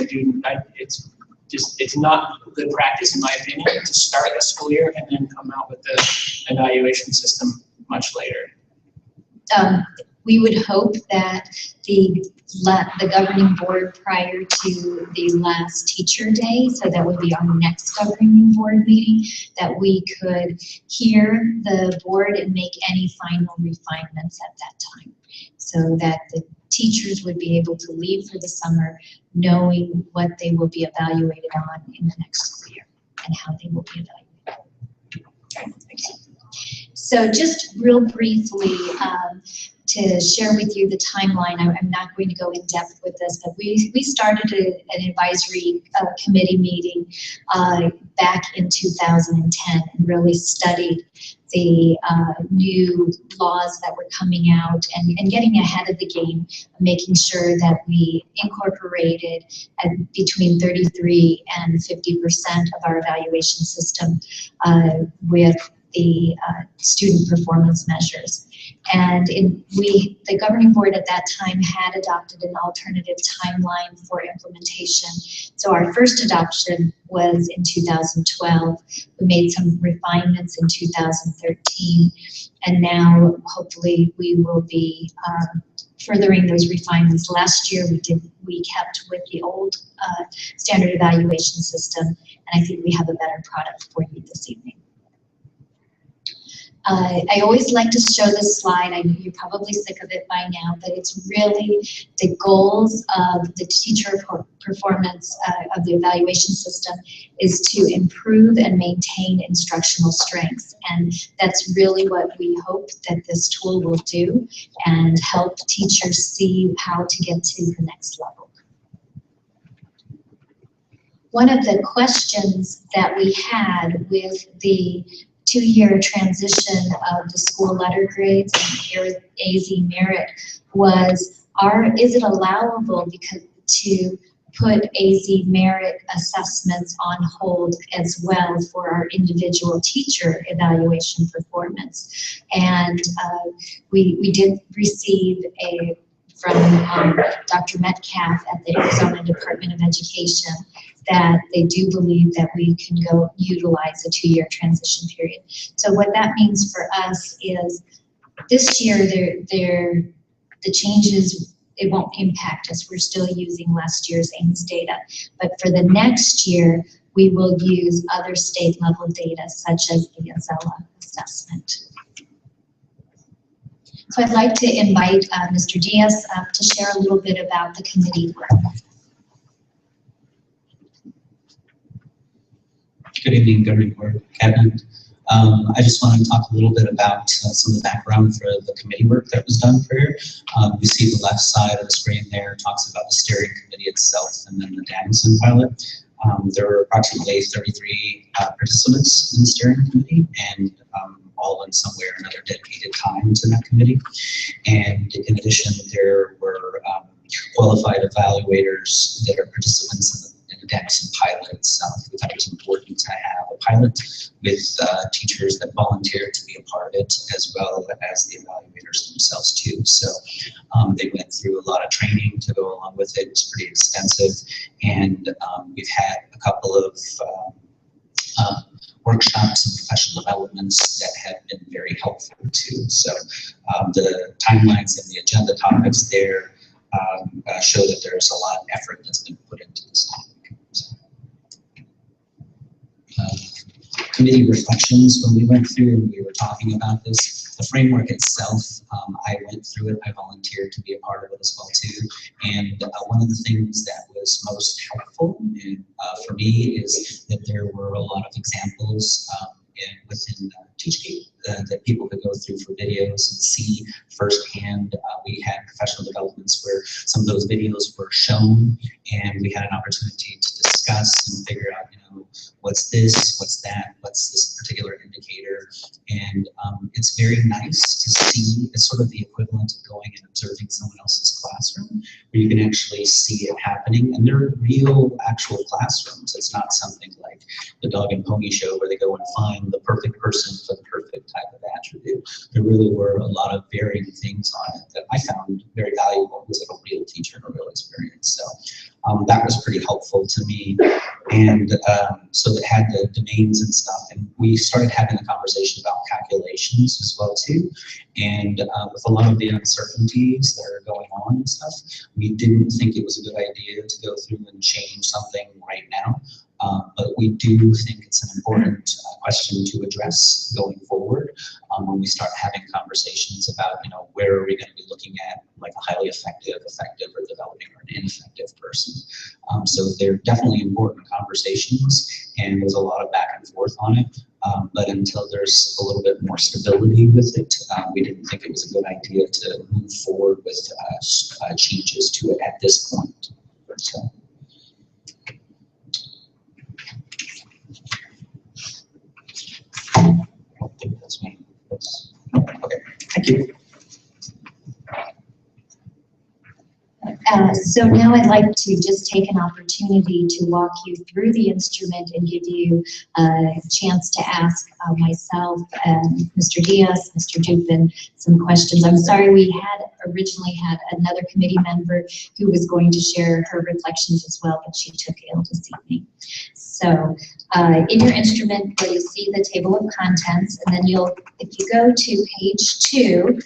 it's not good practice, in my opinion, to start the school year and then come out with the evaluation system much later. We would hope that the governing board prior to the last teacher day, so that would be our next governing board meeting, that we could hear the board and make any final refinements at that time, so that the teachers would be able to leave for the summer knowing what they will be evaluated on in the next school year and how they will be evaluated. Okay, thank you. So just real briefly, to share with you the timeline, I'm not going to go in depth with this, but we started an advisory committee meeting back in 2010 and really studied the new laws that were coming out and getting ahead of the game, making sure that we incorporated between 33 and 50% of our evaluation system with the student performance measures. And the governing board at that time had adopted an alternative timeline for implementation. So our first adoption was in 2012. We made some refinements in 2013. And now hopefully we will be furthering those refinements. Last year we kept with the old standard evaluation system. And I think we have a better product for you this evening. I always like to show this slide. I know you're probably sick of it by now, but it's really the goals of the teacher performance of the evaluation system is to improve and maintain instructional strengths. And that's really what we hope that this tool will do and help teachers see how to get to the next level. One of the questions that we had with the two-year transition of the school letter grades and AZ merit was, is it allowable to put AZ merit assessments on hold as well for our individual teacher evaluation performance. And we did receive from Dr. Metcalf at the Arizona Department of Education that they do believe that we can go utilize a 2-year transition period. So what that means for us is this year, the changes, it won't impact us. We're still using last year's Ames data. But for the next year, we will use other state level data such as the Azella assessment. So I'd like to invite Mr. Diaz up to share a little bit about the committee work. Good evening, Governing Board, Cabinet. I just want to talk a little bit about some of the background for the committee work that was done for here. You see the left side of the screen there talks about the steering committee itself and then the Danielson pilot. There were approximately 33 participants in the steering committee, and all in some way or another dedicated time to that committee. And in addition, there were qualified evaluators that are participants in the Danielson pilot itself. We thought it was important to have a pilot with teachers that volunteered to be a part of it, as well as the evaluators themselves too. So they went through a lot of training to go along with it. It's pretty extensive, and we've had a couple of workshops and professional developments that have been very helpful too. So the timelines and the agenda topics there show that there's a lot of effort that's been put into this topic. So, committee reflections when we went through and we were talking about this. The framework itself, I went through it. I volunteered to be a part of it as well too. And one of the things that was most helpful for me is that there were a lot of examples within TeachGate that people could go through for videos and see firsthand. We had professional developments where some of those videos were shown, and we had an opportunity to discuss and figure out, what's this, what's that, what's this particular indicator. And it's very nice to see. It's sort of the equivalent of going and observing someone else's classroom, where you can actually see it happening. And they're real, actual classrooms. It's not something like the dog and pony show where they go and find the perfect person for the perfect type of attribute. There really were a lot of varying things on it that I found very valuable. It was like a real teacher and a real experience. So that was pretty helpful to me. And so it had the domains and stuff, and we started having a conversation about calculations as well too. And with a lot of the uncertainties that are going on and stuff, we didn't think it was a good idea to go through and change something right now. But we do think it's an important question to address going forward when we start having conversations about, where are we going to be looking at like a highly effective, or developing, or an ineffective person. So they're definitely important conversations, and there's a lot of back and forth on it. But until there's a little bit more stability with it, we didn't think it was a good idea to move forward with changes to it at this point. So. I don't think that's me. Okay, thank you. So now I'd like to just take an opportunity to walk you through the instrument and give you a chance to ask myself and Mr. Diaz, Mr. Dupin some questions. I'm sorry, we had originally had another committee member who was going to share her reflections as well, but she took ill this evening. So in your instrument, where you see the table of contents, and then if you go to page 2,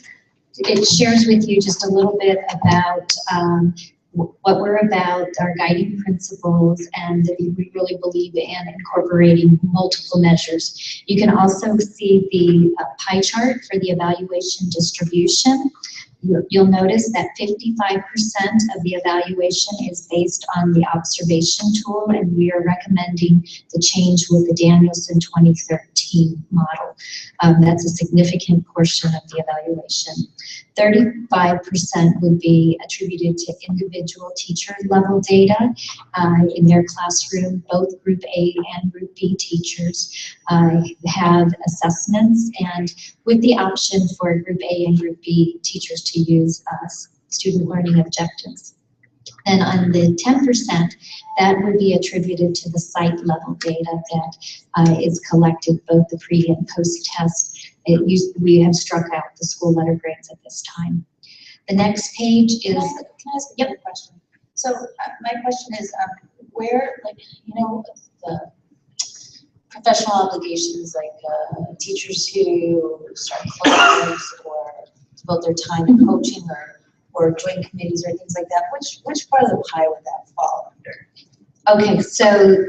it shares with you just a little bit about what we're about, our guiding principles, and that we really believe in incorporating multiple measures. You can also see the pie chart for the evaluation distribution. You'll notice that 55% of the evaluation is based on the observation tool, and we are recommending the change with the Danielson 2013 model. That's a significant portion of the evaluation. 35% would be attributed to individual teacher level data in their classroom. Both Group A and Group B teachers have assessments, and with the option for Group A and Group B teachers to use student learning objectives. Then on the 10%, that would be attributed to the site level data that is collected both the pre and post test. We have struck out the school letter grades at this time. The next page is. Can I ask a question? So my question is, where, like, you know, the professional obligations, like teachers who start clubs or devote their time in coaching or join committees or things like that, which part of the pie would that fall under? Okay, so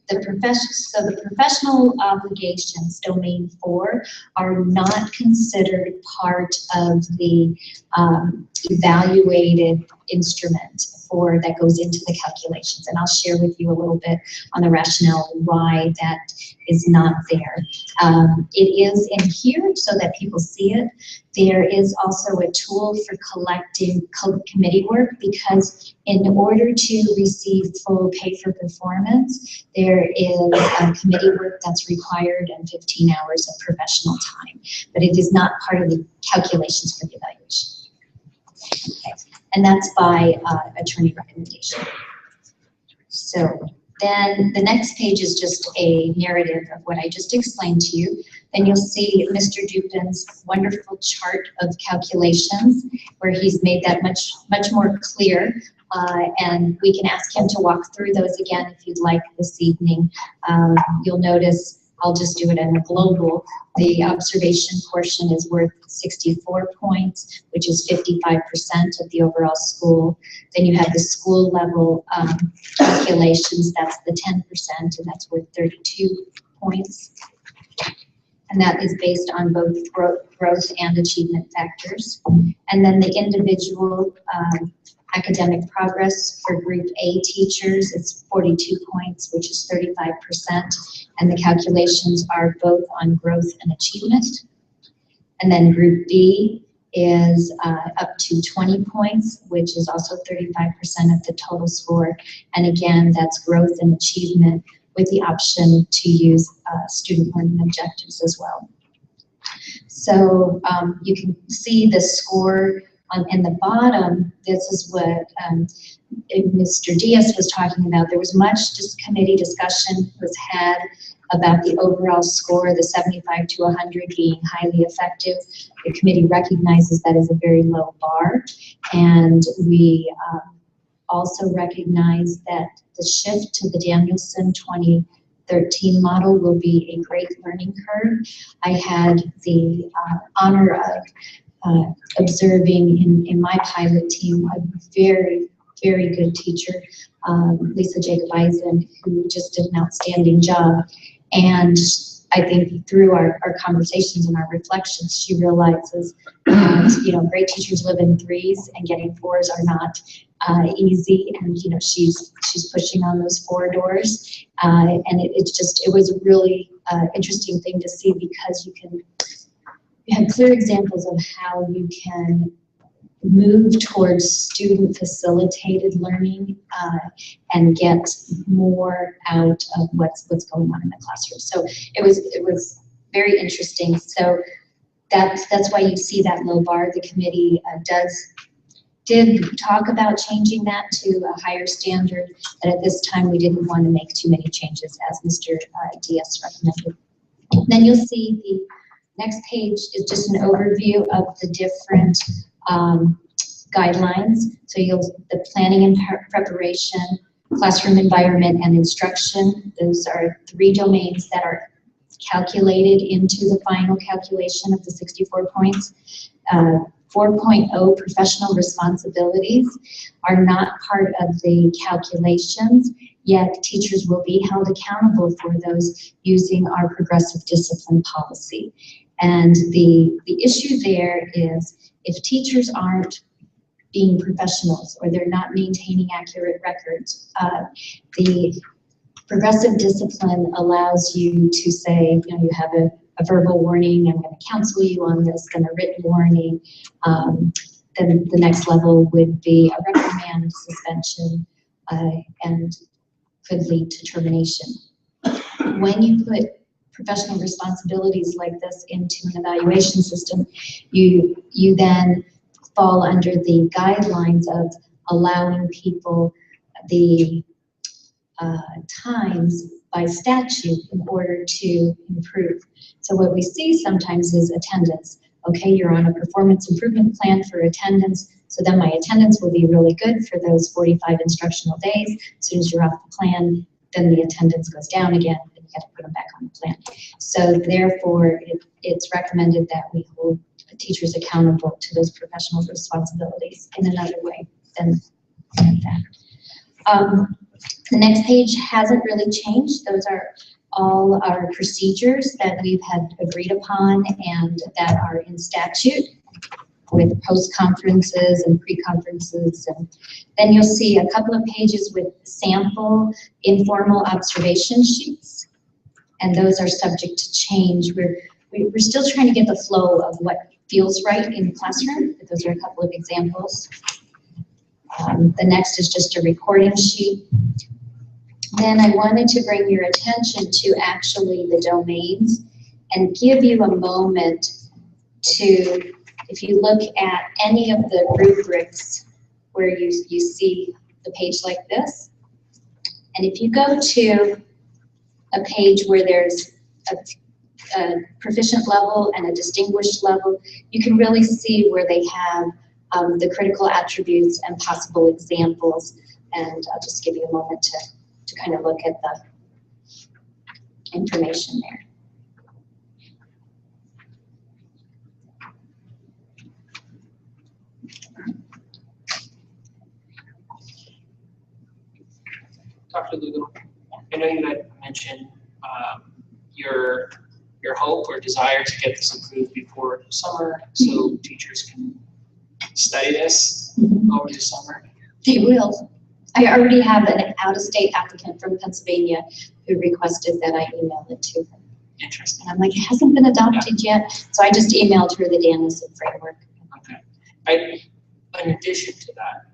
the professional obligations, domain 4, are not considered part of the evaluated instrument that goes into the calculations. And I'll share with you a little bit on the rationale why that is not there. It is in here so that people see it. There is also a tool for collecting committee work, because in order to receive full pay for performance, there is committee work that's required and 15 hours of professional time, but it is not part of the calculations for the evaluation. Okay. And that's by attorney recommendation. So then the next page is just a narrative of what I just explained to you. Then you'll see Mr. Dupin's wonderful chart of calculations, where he's made that much more clear. And we can ask him to walk through those again if you'd like this evening. You'll notice, I'll just do it in a global. The observation portion is worth 64 points, which is 55% of the overall school. Then you have the school level calculations, that's the 10%, and that's worth 32 points. And that is based on both growth and achievement factors. And then the individual academic progress for group A teachers is 42 points, which is 35%. And the calculations are both on growth and achievement. And then group B is up to 20 points, which is also 35% of the total score. And again, that's growth and achievement with the option to use student learning objectives as well. So you can see the score in the bottom. This is what Mr. Diaz was talking about. There was much committee discussion was had about the overall score, the 75 to 100 being highly effective. The committee recognizes that as a very low bar, and we also recognize that the shift to the Danielson 2013 model will be a great learning curve. I had the honor of observing in my pilot team a very, very good teacher, Lisa Jacob-Eisen, who just did an outstanding job. And I think through our conversations and our reflections, she realizes that, great teachers live in 3s, and getting 4s are not easy. And, she's pushing on those 4 doors. And it was a really interesting thing to see, because you have clear examples of how you can move towards student facilitated learning and get more out of what's going on in the classroom. So it was very interesting. So that's why you see that low bar. The committee did talk about changing that to a higher standard, but at this time we didn't want to make too many changes, as Mr. Diaz recommended. Then you'll see the next page is just an overview of the different guidelines. So the planning and preparation, classroom environment, and instruction. Those are 3 domains that are calculated into the final calculation of the 64 points. 4.0 professional responsibilities are not part of the calculations, yet teachers will be held accountable for those using our progressive discipline policy. And the issue there is, if teachers aren't being professionals or they're not maintaining accurate records, the progressive discipline allows you to say, you have a verbal warning, I'm going to counsel you on this, then a written warning. Then the next level would be a reprimand, suspension, and could lead to termination. When you put professional responsibilities like this into an evaluation system, you then fall under the guidelines of allowing people the times by statute in order to improve. So what we see sometimes is attendance. Okay, you're on a performance improvement plan for attendance, so then my attendance will be really good for those 45 instructional days. As soon as you're off the plan, then the attendance goes down again, and you got to put them back on the plan. So therefore, it's recommended that we hold teachers accountable to those professional responsibilities in another way than that. The next page hasn't really changed. Those are all our procedures that we've had agreed upon and that are in statute with post-conferences and pre-conferences. And then you'll see a couple of pages with sample informal observation sheets. And those are subject to change. We're still trying to get the flow of what feels right in the classroom. Those are a couple of examples. The next is just a recording sheet. Then I wanted to bring your attention to actually the domains and give you a moment to, if you look at any of the rubrics where you see the page like this, and if you go to a page where there's a proficient level and a distinguished level, you can really see where they have the critical attributes and possible examples. And I'll just give you a moment to kind of look at the information there. Dr. Lugo, I know you had mentioned your hope or desire to get this approved before summer so teachers can study this over the summer. They will. I already have an out-of-state applicant from Pennsylvania who requested that I email it to her. Interesting. And I'm like, it hasn't been adopted yet. So I just emailed her the Danielson framework. Okay. In addition to that,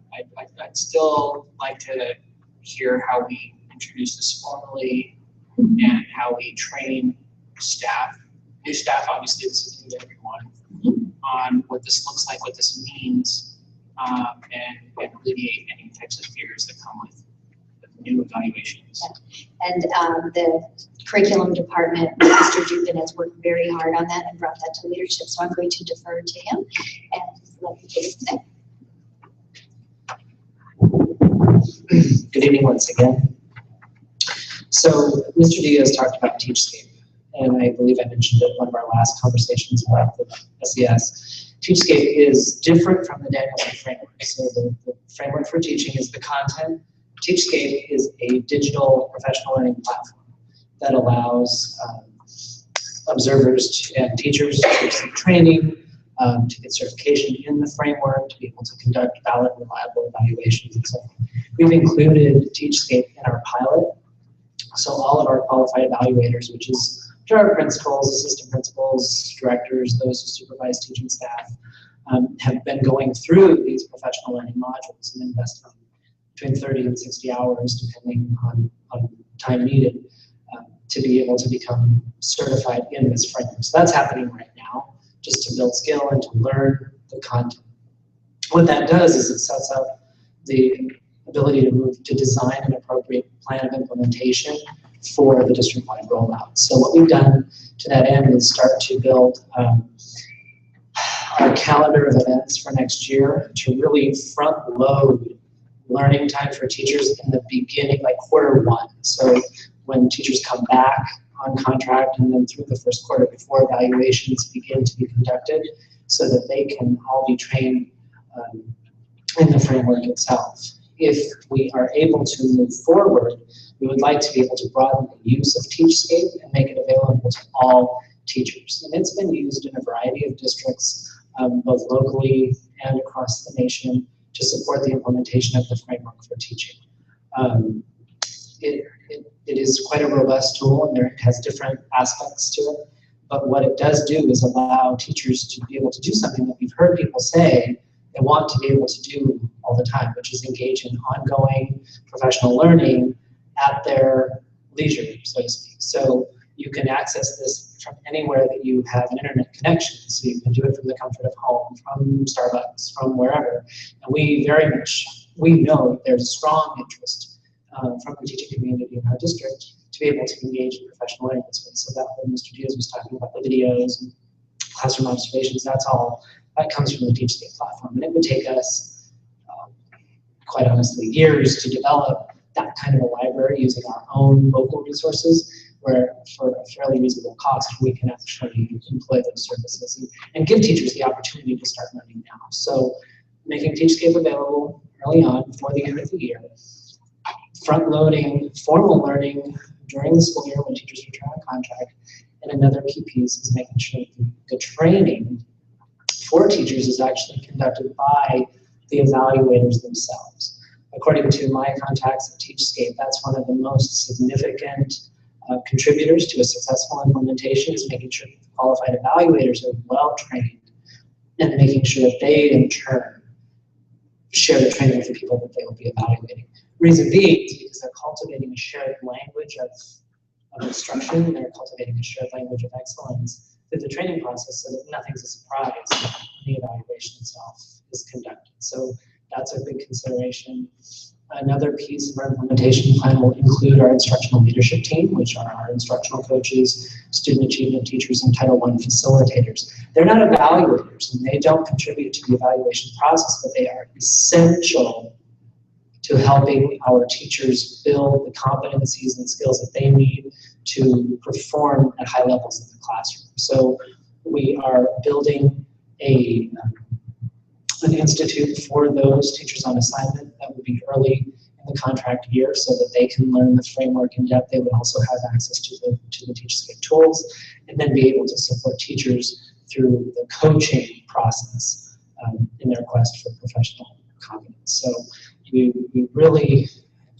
I'd still like to hear how we introduce this formally and how we train staff, new staff, obviously this is new to everyone, on what this looks like, what this means, and alleviate any types of fears that come with new evaluations. Yeah. And the curriculum department, Mr. Dupin, has worked very hard on that and brought that to leadership. So I'm going to defer to him and let him take it today. Good evening once again. So Mr. Diaz talked about TeachScape, and I believe I mentioned it in one of our last conversations about the SES. TeachScape is different from the Danielson framework. So the framework for teaching is the content. TeachScape is a digital professional learning platform that allows observers and teachers to receive training, to get certification in the framework, to be able to conduct valid, reliable evaluations, and so on. We've included TeachScape in our pilot. So all of our qualified evaluators, which are our principals, assistant principals, directors, those who supervise teaching staff, have been going through these professional learning modules and investing between 30 and 60 hours, depending on time needed, to be able to become certified in this framework. So that's happening right now, just to build skill and to learn the content. What that does is it sets up the ability to move to design an appropriate plan of implementation for the district-wide rollout. So what we've done to that end is start to build our calendar of events for next year to really front-load learning time for teachers in the beginning, like Q1. So when teachers come back on contract and then through the first quarter before evaluations begin to be conducted so that they can all be trained in the framework itself. If we are able to move forward, we would like to be able to broaden the use of TeachScape and make it available to all teachers. And it's been used in a variety of districts, both locally and across the nation, to support the implementation of the framework for teaching. It is quite a robust tool, and it has different aspects to it. But what it does do is allow teachers to be able to do something that we've heard people say they want to be able to do all the time, which is engage in ongoing professional learning at their leisure, so to speak. So you can access this from anywhere that you have an internet connection. So you can do it from the comfort of home, from Starbucks, from wherever. And we very much we know that there's strong interest from the teaching community in our district to be able to engage in professional learning this way. So that when Mr. Diaz was talking about the videos and classroom observations, that comes from the DeepScape platform. And it would take us, quite honestly, years to develop that kind of a library using our own local resources, where for a fairly reasonable cost, we can actually employ those services and give teachers the opportunity to start learning now. So making DeepScape available early on before the end of the year, front-loading formal learning during the school year when teachers return on contract, and another key piece is making sure that the training for teachers is actually conducted by the evaluators themselves. According to my contacts at TeachScape, that's one of the most significant contributors to a successful implementation, is making sure that the qualified evaluators are well trained and making sure that they in turn share the training with the people that they will be evaluating. Reason being is because they're cultivating a shared language of instruction, they're cultivating a shared language of excellence through the training process, so that nothing's a surprise when the evaluation itself is conducted. So that's a big consideration. Another piece of our implementation plan will include our instructional leadership team, which are our instructional coaches, student achievement teachers, and Title I facilitators. They're not evaluators, and they don't contribute to the evaluation process, but they are essential to helping our teachers build the competencies and skills that they need to perform at high levels in the classroom. So we are building an institute for those teachers on assignment that would be early in the contract year so that they can learn the framework in depth. They would also have access to the TeachScape tools and then be able to support teachers through the coaching process in their quest for professional competence. So we really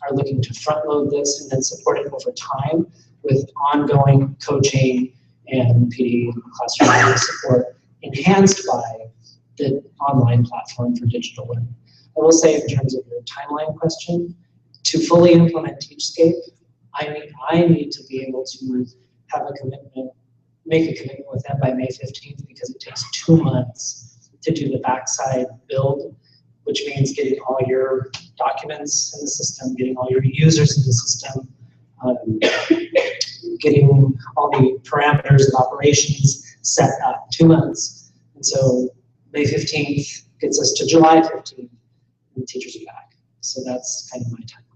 are looking to front load this and then support it over time with ongoing coaching and PD classroom support enhanced by the online platform for digital learning. I will say in terms of your timeline question, to fully implement TeachScape, I need to be able to have a commitment, make a commitment with them by May 15th, because it takes 2 months to do the backside build, which means getting all your documents in the system, getting all your users in the system, getting all the parameters of operations set up. 2 months. And so May 15th gets us to July 15th, and the teachers are back. So that's kind of my timeline.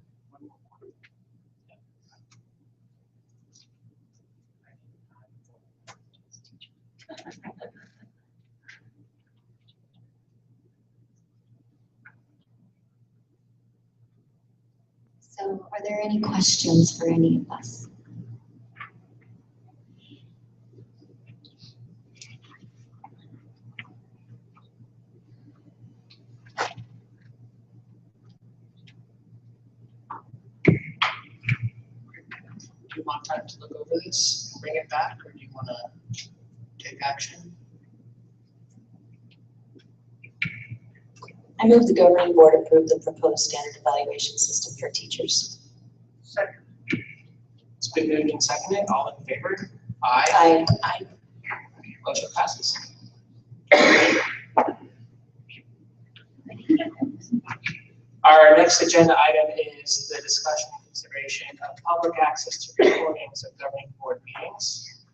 So are there any questions for any of us? Do you want time to look over this and bring it back, or do you want to take action? I move the governing board approve the proposed standard evaluation system for teachers. Second. It's been moved and seconded. All in favor? Aye. Aye. Motion passes. Our next agenda item is the discussion and consideration of public access to recordings of governing board meetings.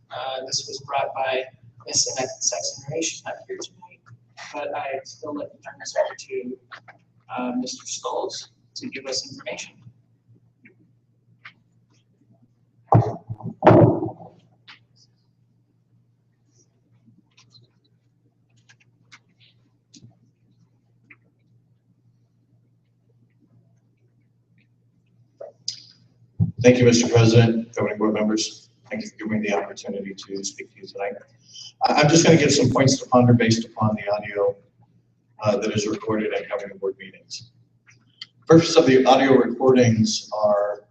This was brought by Ms. Annette Sexton-Ray. She's not here tonight, but I still like to turn this over to Mr. Scholes to give us information. Thank you, Mr. President, governing board members. Thank you for giving me the opportunity to speak to you tonight. I'm just going to give some points to ponder based upon the audio that is recorded at governing board meetings. Purpose of the audio recordings are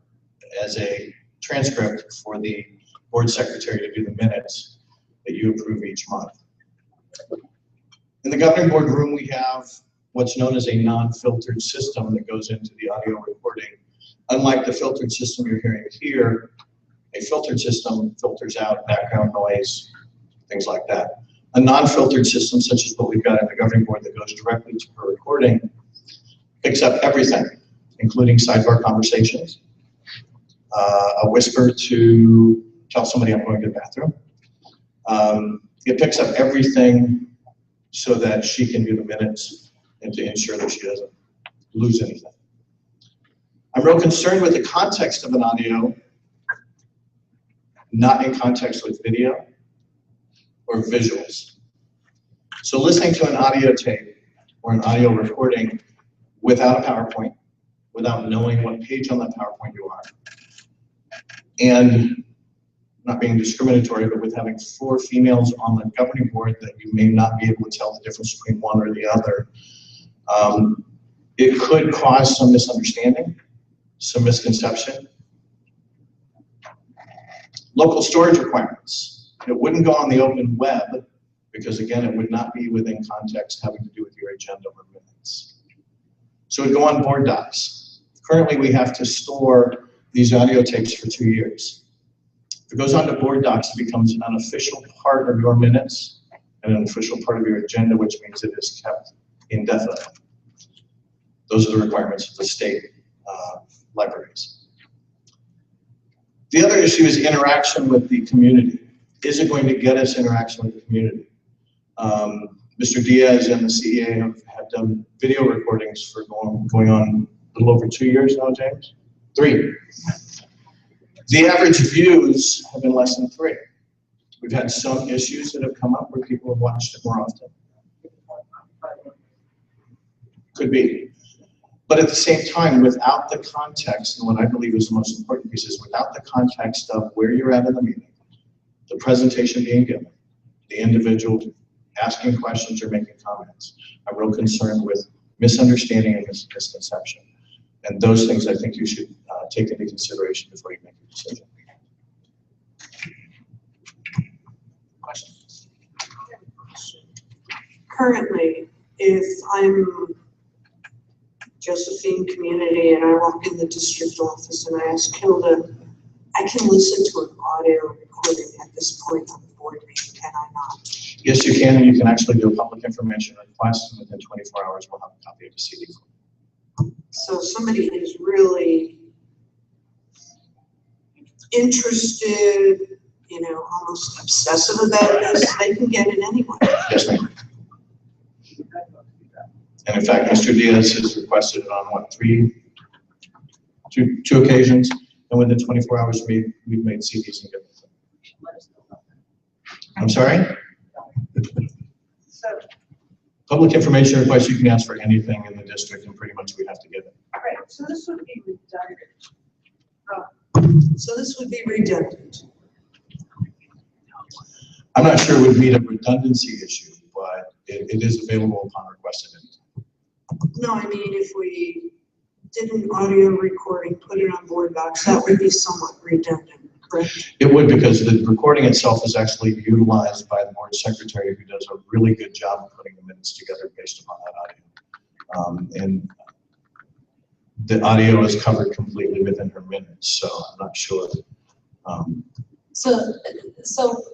as a transcript for the board secretary to do the minutes that you approve each month. In the governing board room, we have what's known as a non-filtered system that goes into the audio recording. Unlike the filtered system you're hearing here, a filtered system filters out background noise, things like that. A non-filtered system, such as what we've got in the governing board that goes directly to her recording, picks up everything, including sidebar conversations, a whisper to tell somebody I'm going to the bathroom. It picks up everything so that she can do the minutes and to ensure that she doesn't lose anything. I'm real concerned with the context of an audio, not in context with video or visuals. So listening to an audio tape or an audio recording without a PowerPoint, without knowing what page on that PowerPoint you are, and not being discriminatory, but with having 4 females on the governing board that you may not be able to tell the difference between one or the other, it could cause some misunderstanding, some misconception. Local storage requirements. It wouldn't go on the open web because, again, it would not be within context having to do with your agenda or minutes. So it would go on board docs. Currently, we have to store these audio tapes for 2 years. If it goes onto board docs, it becomes an official part of your minutes and an official part of your agenda, which means it is kept indefinitely. Those are the requirements of the state libraries. The other issue is interaction with the community. Is it going to get us interaction with the community? Mr. Diaz and the CEA have done video recordings for going on a little over 2 years now, James? 3. The average views have been less than 3. We've had some issues that have come up where people have watched it more often. Could be. But at the same time, without the context, and what I believe is the most important piece is without the context of where you're at in the meeting, the presentation being given, the individual asking questions or making comments, I'm real concerned with misunderstanding and misconception. And those things I think you should take into consideration before you make a decision. Questions? Currently, if I'm Josephine community and I walk in the district office and I ask Hilda, I can listen to an audio recording at this point on the board meeting, can I not? Yes, you can, and you can actually do a public information request, and within 24 hours we'll have a copy of the CD. So somebody is really interested, you know, almost obsessive about this, they can get it anyway. Yes, ma'am. And in fact, Mr. Diaz has requested it on what, two occasions, and within 24 hours we've made CDs and given them. I'm sorry? Public information request, you can ask for anything in the district, and pretty much we have to give it. Right, so this would be redundant. So this would be redundant. I'm not sure it would meet a redundancy issue, but it is available upon request at any time. No, I mean, if we did an audio recording, put it on board docs, that would be somewhat redundant, correct? It would, because the recording itself is actually utilized by the board secretary, who does a really good job of putting the minutes together based upon that audio. And the audio is covered completely within her minutes, so I'm not sure. So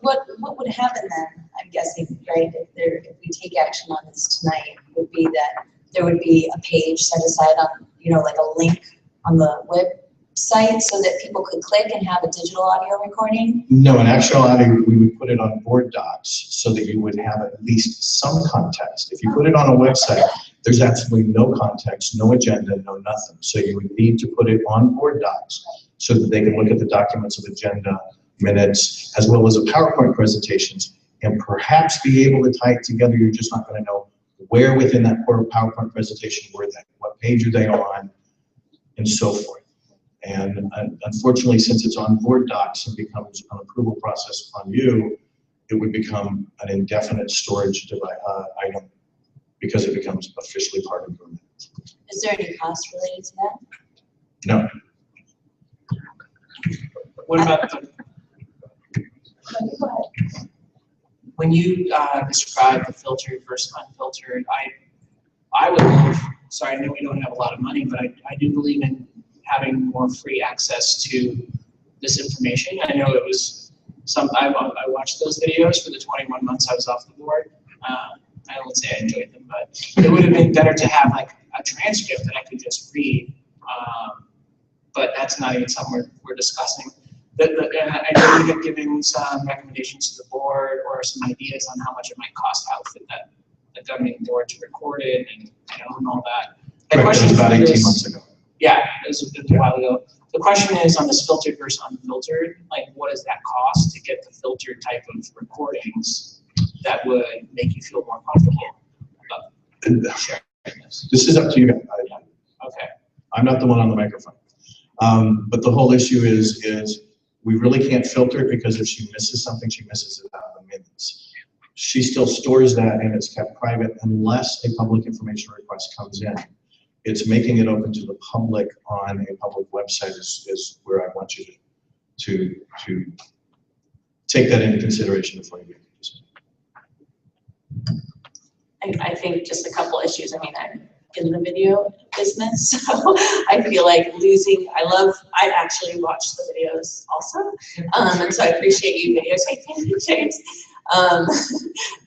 what would happen then, I'm guessing, right, if we take action on this tonight, would be that there would be a page set aside on, you know, like a link on the website so that people could click and have a digital audio recording? No, in actuality, we would put it on board docs so that you would have at least some context. If you put it on a website, there's absolutely no context, no agenda, no nothing. So you would need to put it on board docs so that they can look at the documents of agenda, minutes, as well as a PowerPoint presentations, and perhaps be able to tie it together. You're just not going to know where within that PowerPoint presentation were they, what page are they on, and so forth. And unfortunately, since it's on board docs and becomes an approval process on you, it would become an indefinite storage item because it becomes officially part of your minutes. Is there any cost related to that? No. What about when you describe the filtered versus unfiltered, I would love, sorry, I know we don't have a lot of money, but I do believe in having more free access to this information. I know it was I watched those videos for the 21 months I was off the board. I won't say I enjoyed them, but it would have been better to have like a transcript that I could just read. But that's not even something we're discussing. And I know you have given some recommendations to the board or some ideas on how much it might cost to outfit the governing board to record it and all that. The question about 18 is, months ago. yeah, it was a while ago. The question is on this filtered versus unfiltered, like what does that cost to get the filtered type of recordings that would make you feel more comfortable about sharing this? This is up to you. Okay. I'm not the one on the microphone. But the whole issue is we really can't filter it because if she misses something, she misses it out of the minutes. She still stores that and it's kept private unless a public information request comes in. It's making it open to the public on a public website is where I want you to take that into consideration before you make a decision. I think just a couple issues. I mean, I'm in the video business, so I feel like I actually watch the videos also. And so I appreciate you videotaping, James.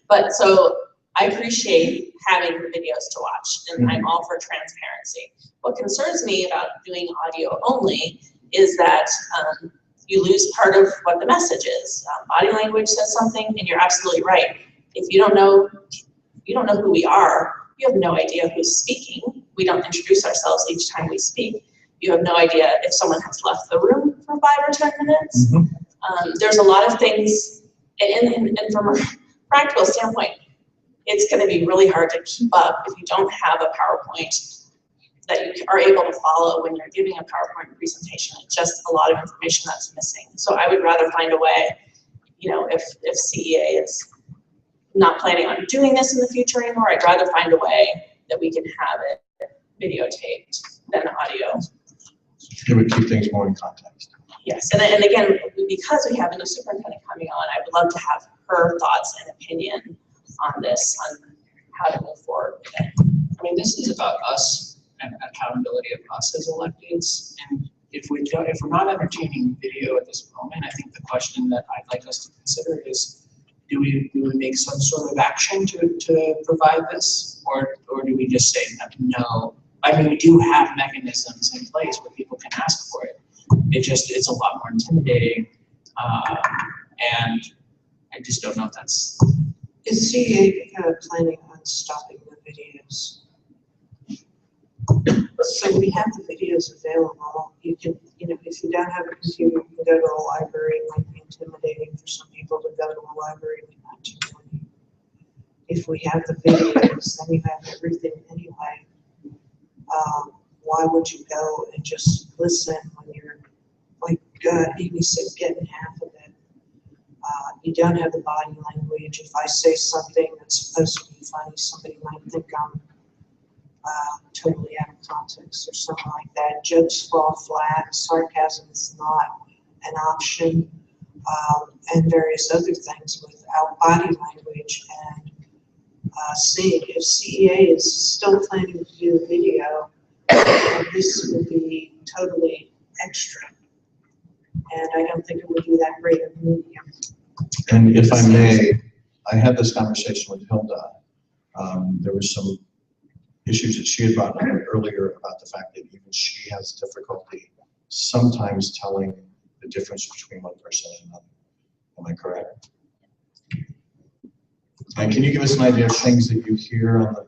But so I appreciate having the videos to watch, and I'm all for transparency. What concerns me about doing audio only is that you lose part of what the message is. Body language says something, and you're absolutely right. If you don't know who we are, you have no idea who's speaking. We don't introduce ourselves each time we speak. You have no idea if someone has left the room for 5 or 10 minutes. There's a lot of things, and from a practical standpoint, it's going to be really hard to keep up if you don't have a PowerPoint that you are able to follow when you're giving a PowerPoint presentation. It's just a lot of information that's missing. So I would rather find a way, if CEA is not planning on doing this in the future anymore, I'd rather find a way that we can have it videotaped than audio. It would keep things more in context. Yes, and again, because we have a new superintendent coming on, I would love to have her thoughts and opinion on this, on how to move forward with it. I mean, this is about us and accountability of us as electeds. And if we're not entertaining video at this moment, I think the question that I'd like us to consider is, do we make some sort of action to provide this, or do we just say no? I mean, we do have mechanisms in place where people can ask for it. It's a lot more intimidating, and I just don't know if that's. Is CEA planning on stopping the videos? So we have the videos available. You can, if you don't have a computer, you can go to a library. It might be intimidating for some people to go to a library, but not too many. If we have the videos, then you have everything anyway. Why would you go and just listen when you're, like Amy said, getting half of it? You don't have the body language. If I say something that's supposed to be funny, somebody might think I'm totally out of context or something like that. Jokes fall flat. Sarcasm is not an option, and various other things without body language and seeing. If CEA is still planning to do the video, this will be totally extra, and I don't think it would be that great of a medium. And if I may, I had this conversation with Hilda. There were some issues that she had brought up earlier about the fact that even she has difficulty sometimes telling the difference between one person and another. Am I correct? And can you give us an idea of things that you hear on the?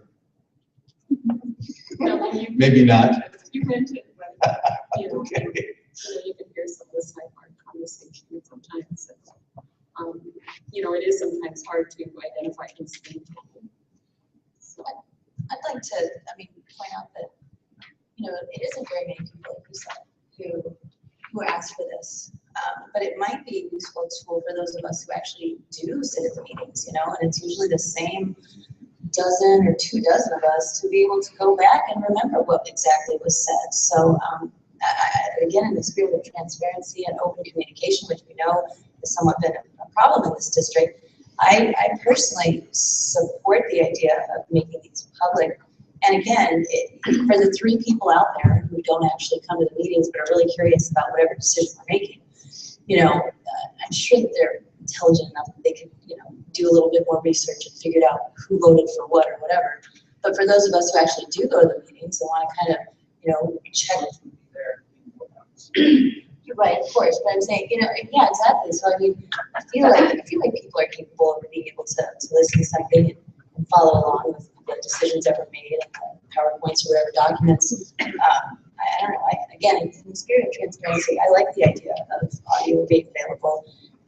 Maybe not. You meant it, but Okay. You can hear some of the sidebar conversation sometimes. It is sometimes hard to identify who's speaking. So I'd like to, point out that, it isn't very many people, like you said, who asked for this. But it might be useful tool for those of us who actually do sit at the meetings, and it's usually the same dozen or 2 dozen of us to be able to go back and remember what exactly was said. So again, in the spirit of transparency and open communication, which we know has somewhat been a problem in this district, I personally support the idea of making these public. And again, for the 3 people out there who don't actually come to the meetings but are really curious about whatever decision we're making, I'm sure that they're intelligent enough that they can, do a little bit more research and figure out who voted for what or whatever. But for those of us who actually do go to the meetings and want to kind of, check. Right, of course, but I'm saying, yeah, exactly. So I mean, I feel like people are capable of being able to listen to something and follow along with the decisions that were made and the PowerPoints or whatever documents. I don't know. Again, in the spirit of transparency, I like the idea of audio being available,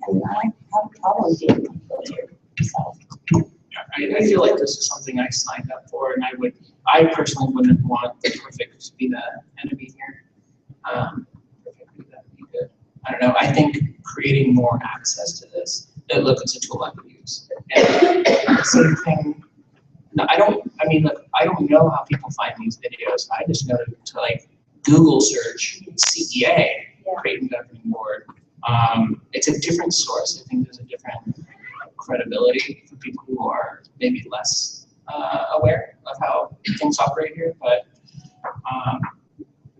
and I don't have a problem being filtered myself. I feel like this is something I signed up for, and I personally wouldn't want the perfect to be the enemy here. I don't know. I think creating more access to this. Look, it's a tool I could use. And the same thing. No, I don't know how people find these videos. I just know to like Google search CEA, Creighton Governing Board. It's a different source. I think there's a different credibility for people who are maybe less aware of how things operate here. But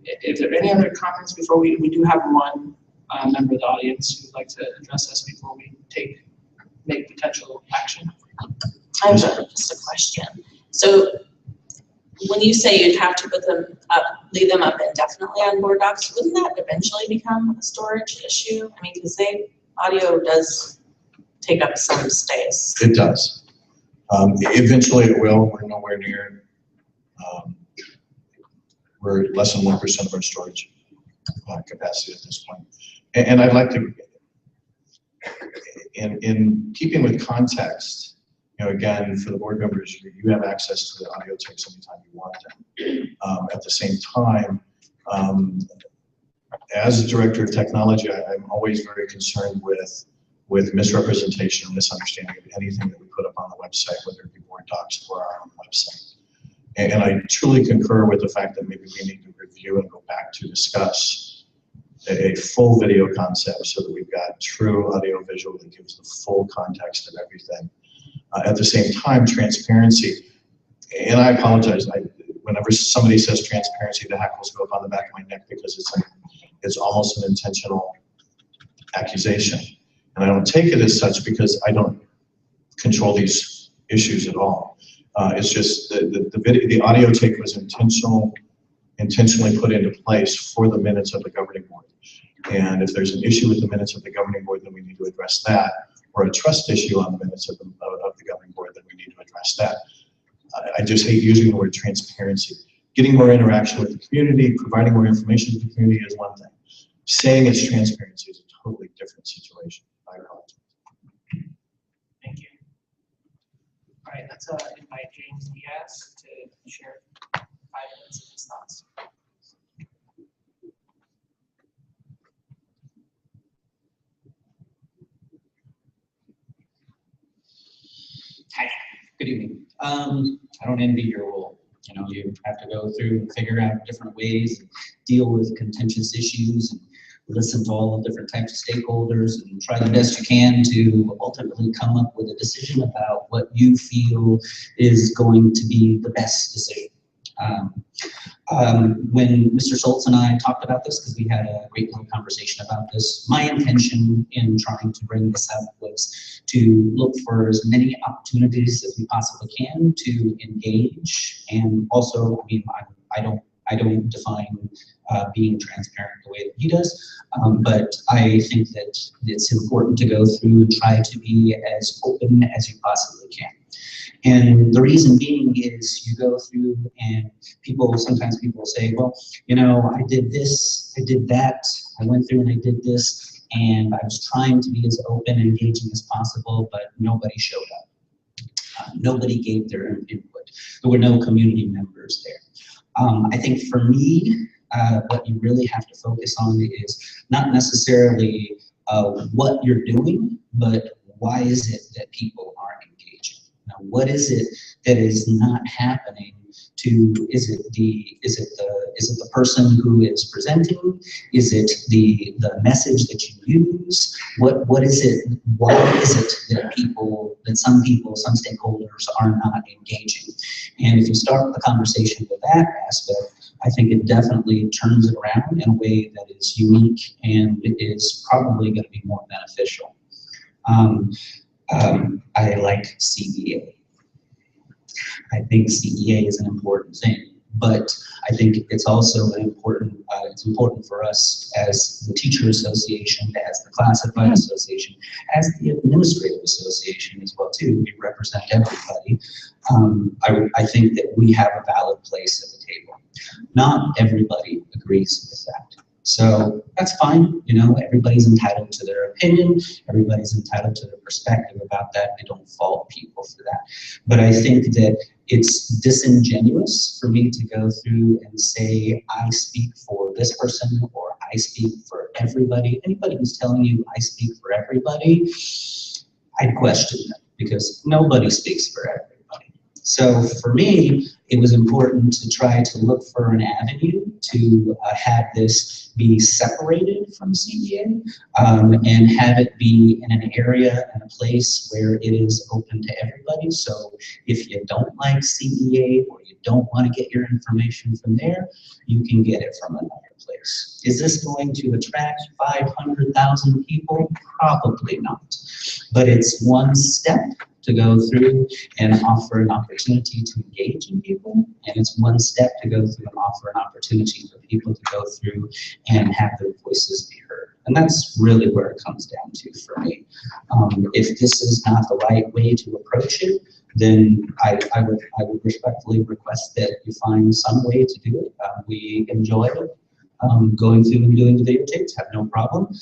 if there are any other comments before we do have one member of the audience who'd like to address us before we make potential action. I have just a question. So when you say you'd have to put them up, leave them up indefinitely on board docs, wouldn't that eventually become a storage issue? I mean, because audio does take up some space. It does. Eventually it will. We're nowhere near. We're less than 1% of our storage capacity at this point. And I'd like to, in keeping with context, again, for the board members, you have access to the audio tapes anytime you want them. At the same time, as a director of technology, I'm always very concerned with misrepresentation or misunderstanding of anything that we put up on the website, whether it be board docs or our own website. And I truly concur with the fact that maybe we need to review and go back to discuss a full video concept so that we've got true audio visual that gives the full context of everything. At the same time, transparency, and I apologize, whenever somebody says transparency, the hackles go up on the back of my neck because it's almost an intentional accusation. And I don't take it as such because I don't control these issues at all. It's just the audio tape was intentionally put into place for the minutes of the governing board. And if there's an issue with the minutes of the governing board, then we need to address that. Or a trust issue on the minutes of the governing board, then we need to address that. I just hate using the word transparency. Getting more interaction with the community, providing more information to the community is one thing. Saying it's transparency is a totally different situation. I apologize. Thank you. All right, let's invite James Diaz to share 5 minutes of his thoughts. Hi, good evening. I don't envy your role. You have to go through and figure out different ways, and deal with contentious issues, and listen to all the different types of stakeholders, and try the best you can to ultimately come up with a decision about what you feel is going to be the best decision. When Mr. Schultz and I talked about this, because we had a great little conversation about this, my intention in trying to bring this up was to look for as many opportunities as we possibly can to engage. And also, I mean, I don't define being transparent the way that he does, but I think that it's important to go through and try to be as open as you possibly can. And the reason being is you go through and sometimes people say, well, I did this, I did that, I went through and I did this, and I was trying to be as open and engaging as possible, but nobody showed up. Nobody gave their input. There were no community members there. I think for me, what you really have to focus on is not necessarily what you're doing, but why is it that people aren't engaging? Now, what is it that is not happening? Is it the person who is presenting? Is it the message that you use? What is it? Why is it that some stakeholders are not engaging? And if you start the conversation with that aspect, I think it definitely turns it around in a way that is unique and is probably going to be more beneficial. I like CBA. I think CEA is an important thing, but I think it's also an important, it's important for us as the teacher association, as the classified association, as the administrative association as well too. We represent everybody. I think that we have a valid place at the table. Not everybody agrees with that. So that's fine, you know, everybody's entitled to their opinion, everybody's entitled to their perspective about that. I don't fault people for that. But I think that it's disingenuous for me to go through and say, I speak for this person or I speak for everybody. Anybody who's telling you I speak for everybody, I'd question them because nobody speaks for everybody. So for me, it was important to try to look for an avenue to have this be separated from CEA and have it be in an area and a place where it is open to everybody. So if you don't like CEA or you don't want to get your information from there, you can get it from another place. Is this going to attract 500,000 people? Probably not. But it's one step to go through and offer an opportunity to engage in people. And it's one step to go through and offer an opportunity for people to go through and have their voices be heard. And that's really where it comes down to for me. If this is not the right way to approach it, then I would respectfully request that you find some way to do it. We enjoy it. Going through and doing the videotapes, have no problem.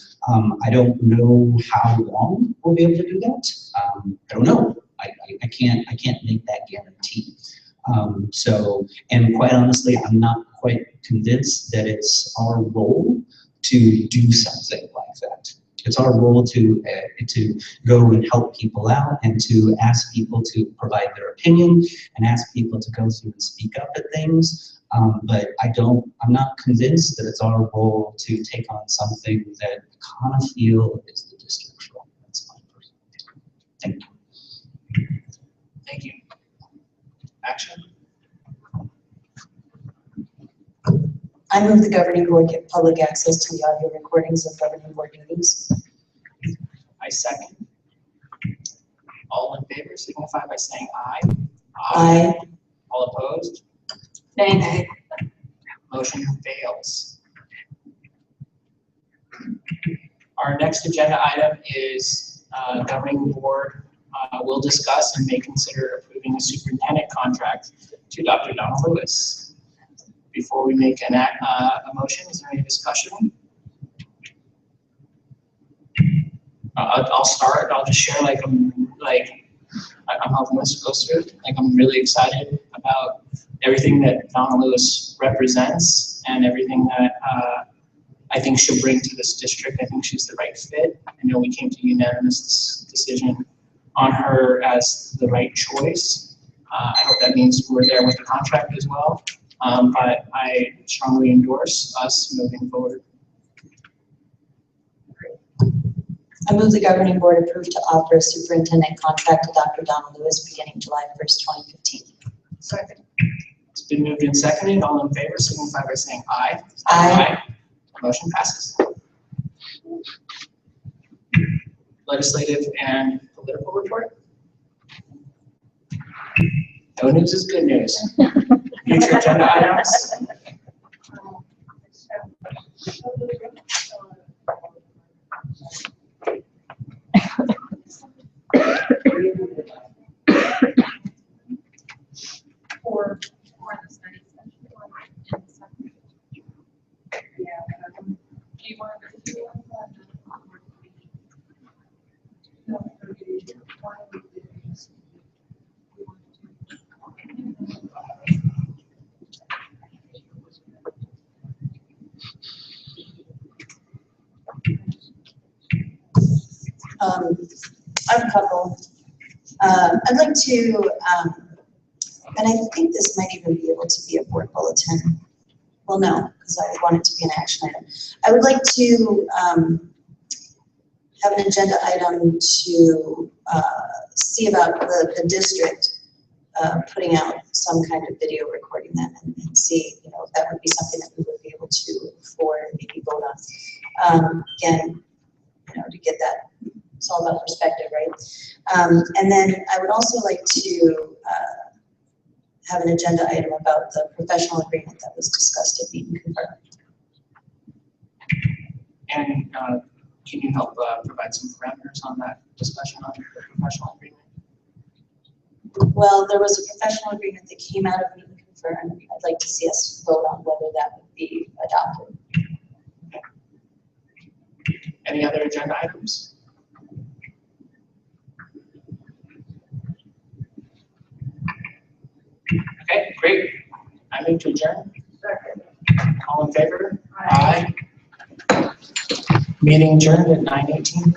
I don't know how long we'll be able to do that. I don't know. I can't make that guarantee. So, and quite honestly, I'm not quite convinced that it's our role to do something like that. It's our role to go and help people out and to ask people to provide their opinion and ask people to go through and speak up at things. But I'm not convinced that it's our role to take on something that I kind of feel is the district's role. That's my personal opinion. Thank you. Thank you. Action. I move the governing board get public access to the audio recordings of governing board meetings. I second. All in favor signify by saying aye. Aye. All opposed? Nay. Motion fails. Our next agenda item is governing board will discuss and may consider approving a superintendent contract to Dr. Donna Lewis. Before we make a motion, is there any discussion? I'll start. I'll just share I'm helping this go through. I'm really excited about everything that Donna Lewis represents and everything that I think she'll bring to this district. I think she's the right fit. I know we came to unanimous decision on her as the right choice. I hope that means we're there with the contract as well. But I strongly endorse us moving forward. I move the governing board approve to offer a superintendent contract to Dr. Donna Lewis beginning July 1st, 2015. Second. It's been moved and seconded. All in favor signify by saying aye. Aye. Motion passes. Legislative and political report. No news is good news. Future agenda items. I have a couple. I'd like to, and I think this might even be able to be a board bulletin. Well, no, because I want it to be an action item. I would like to have an agenda item to see about the district putting out some kind of video recording that and see, if that would be something that we would be able to afford and maybe vote on. Again, to get that, it's all about perspective, right? And then I would also like to have an agenda item about the professional agreement that was discussed at Meet and Confer. And can you help provide some parameters on that discussion on the professional agreement? Well, there was a professional agreement that came out of Meet and Confer, and I'd like to see us vote on whether that would be adopted. Any other agenda items? Okay, great. I move to adjourn. All in favor? Aye. Meeting adjourned at 9:18.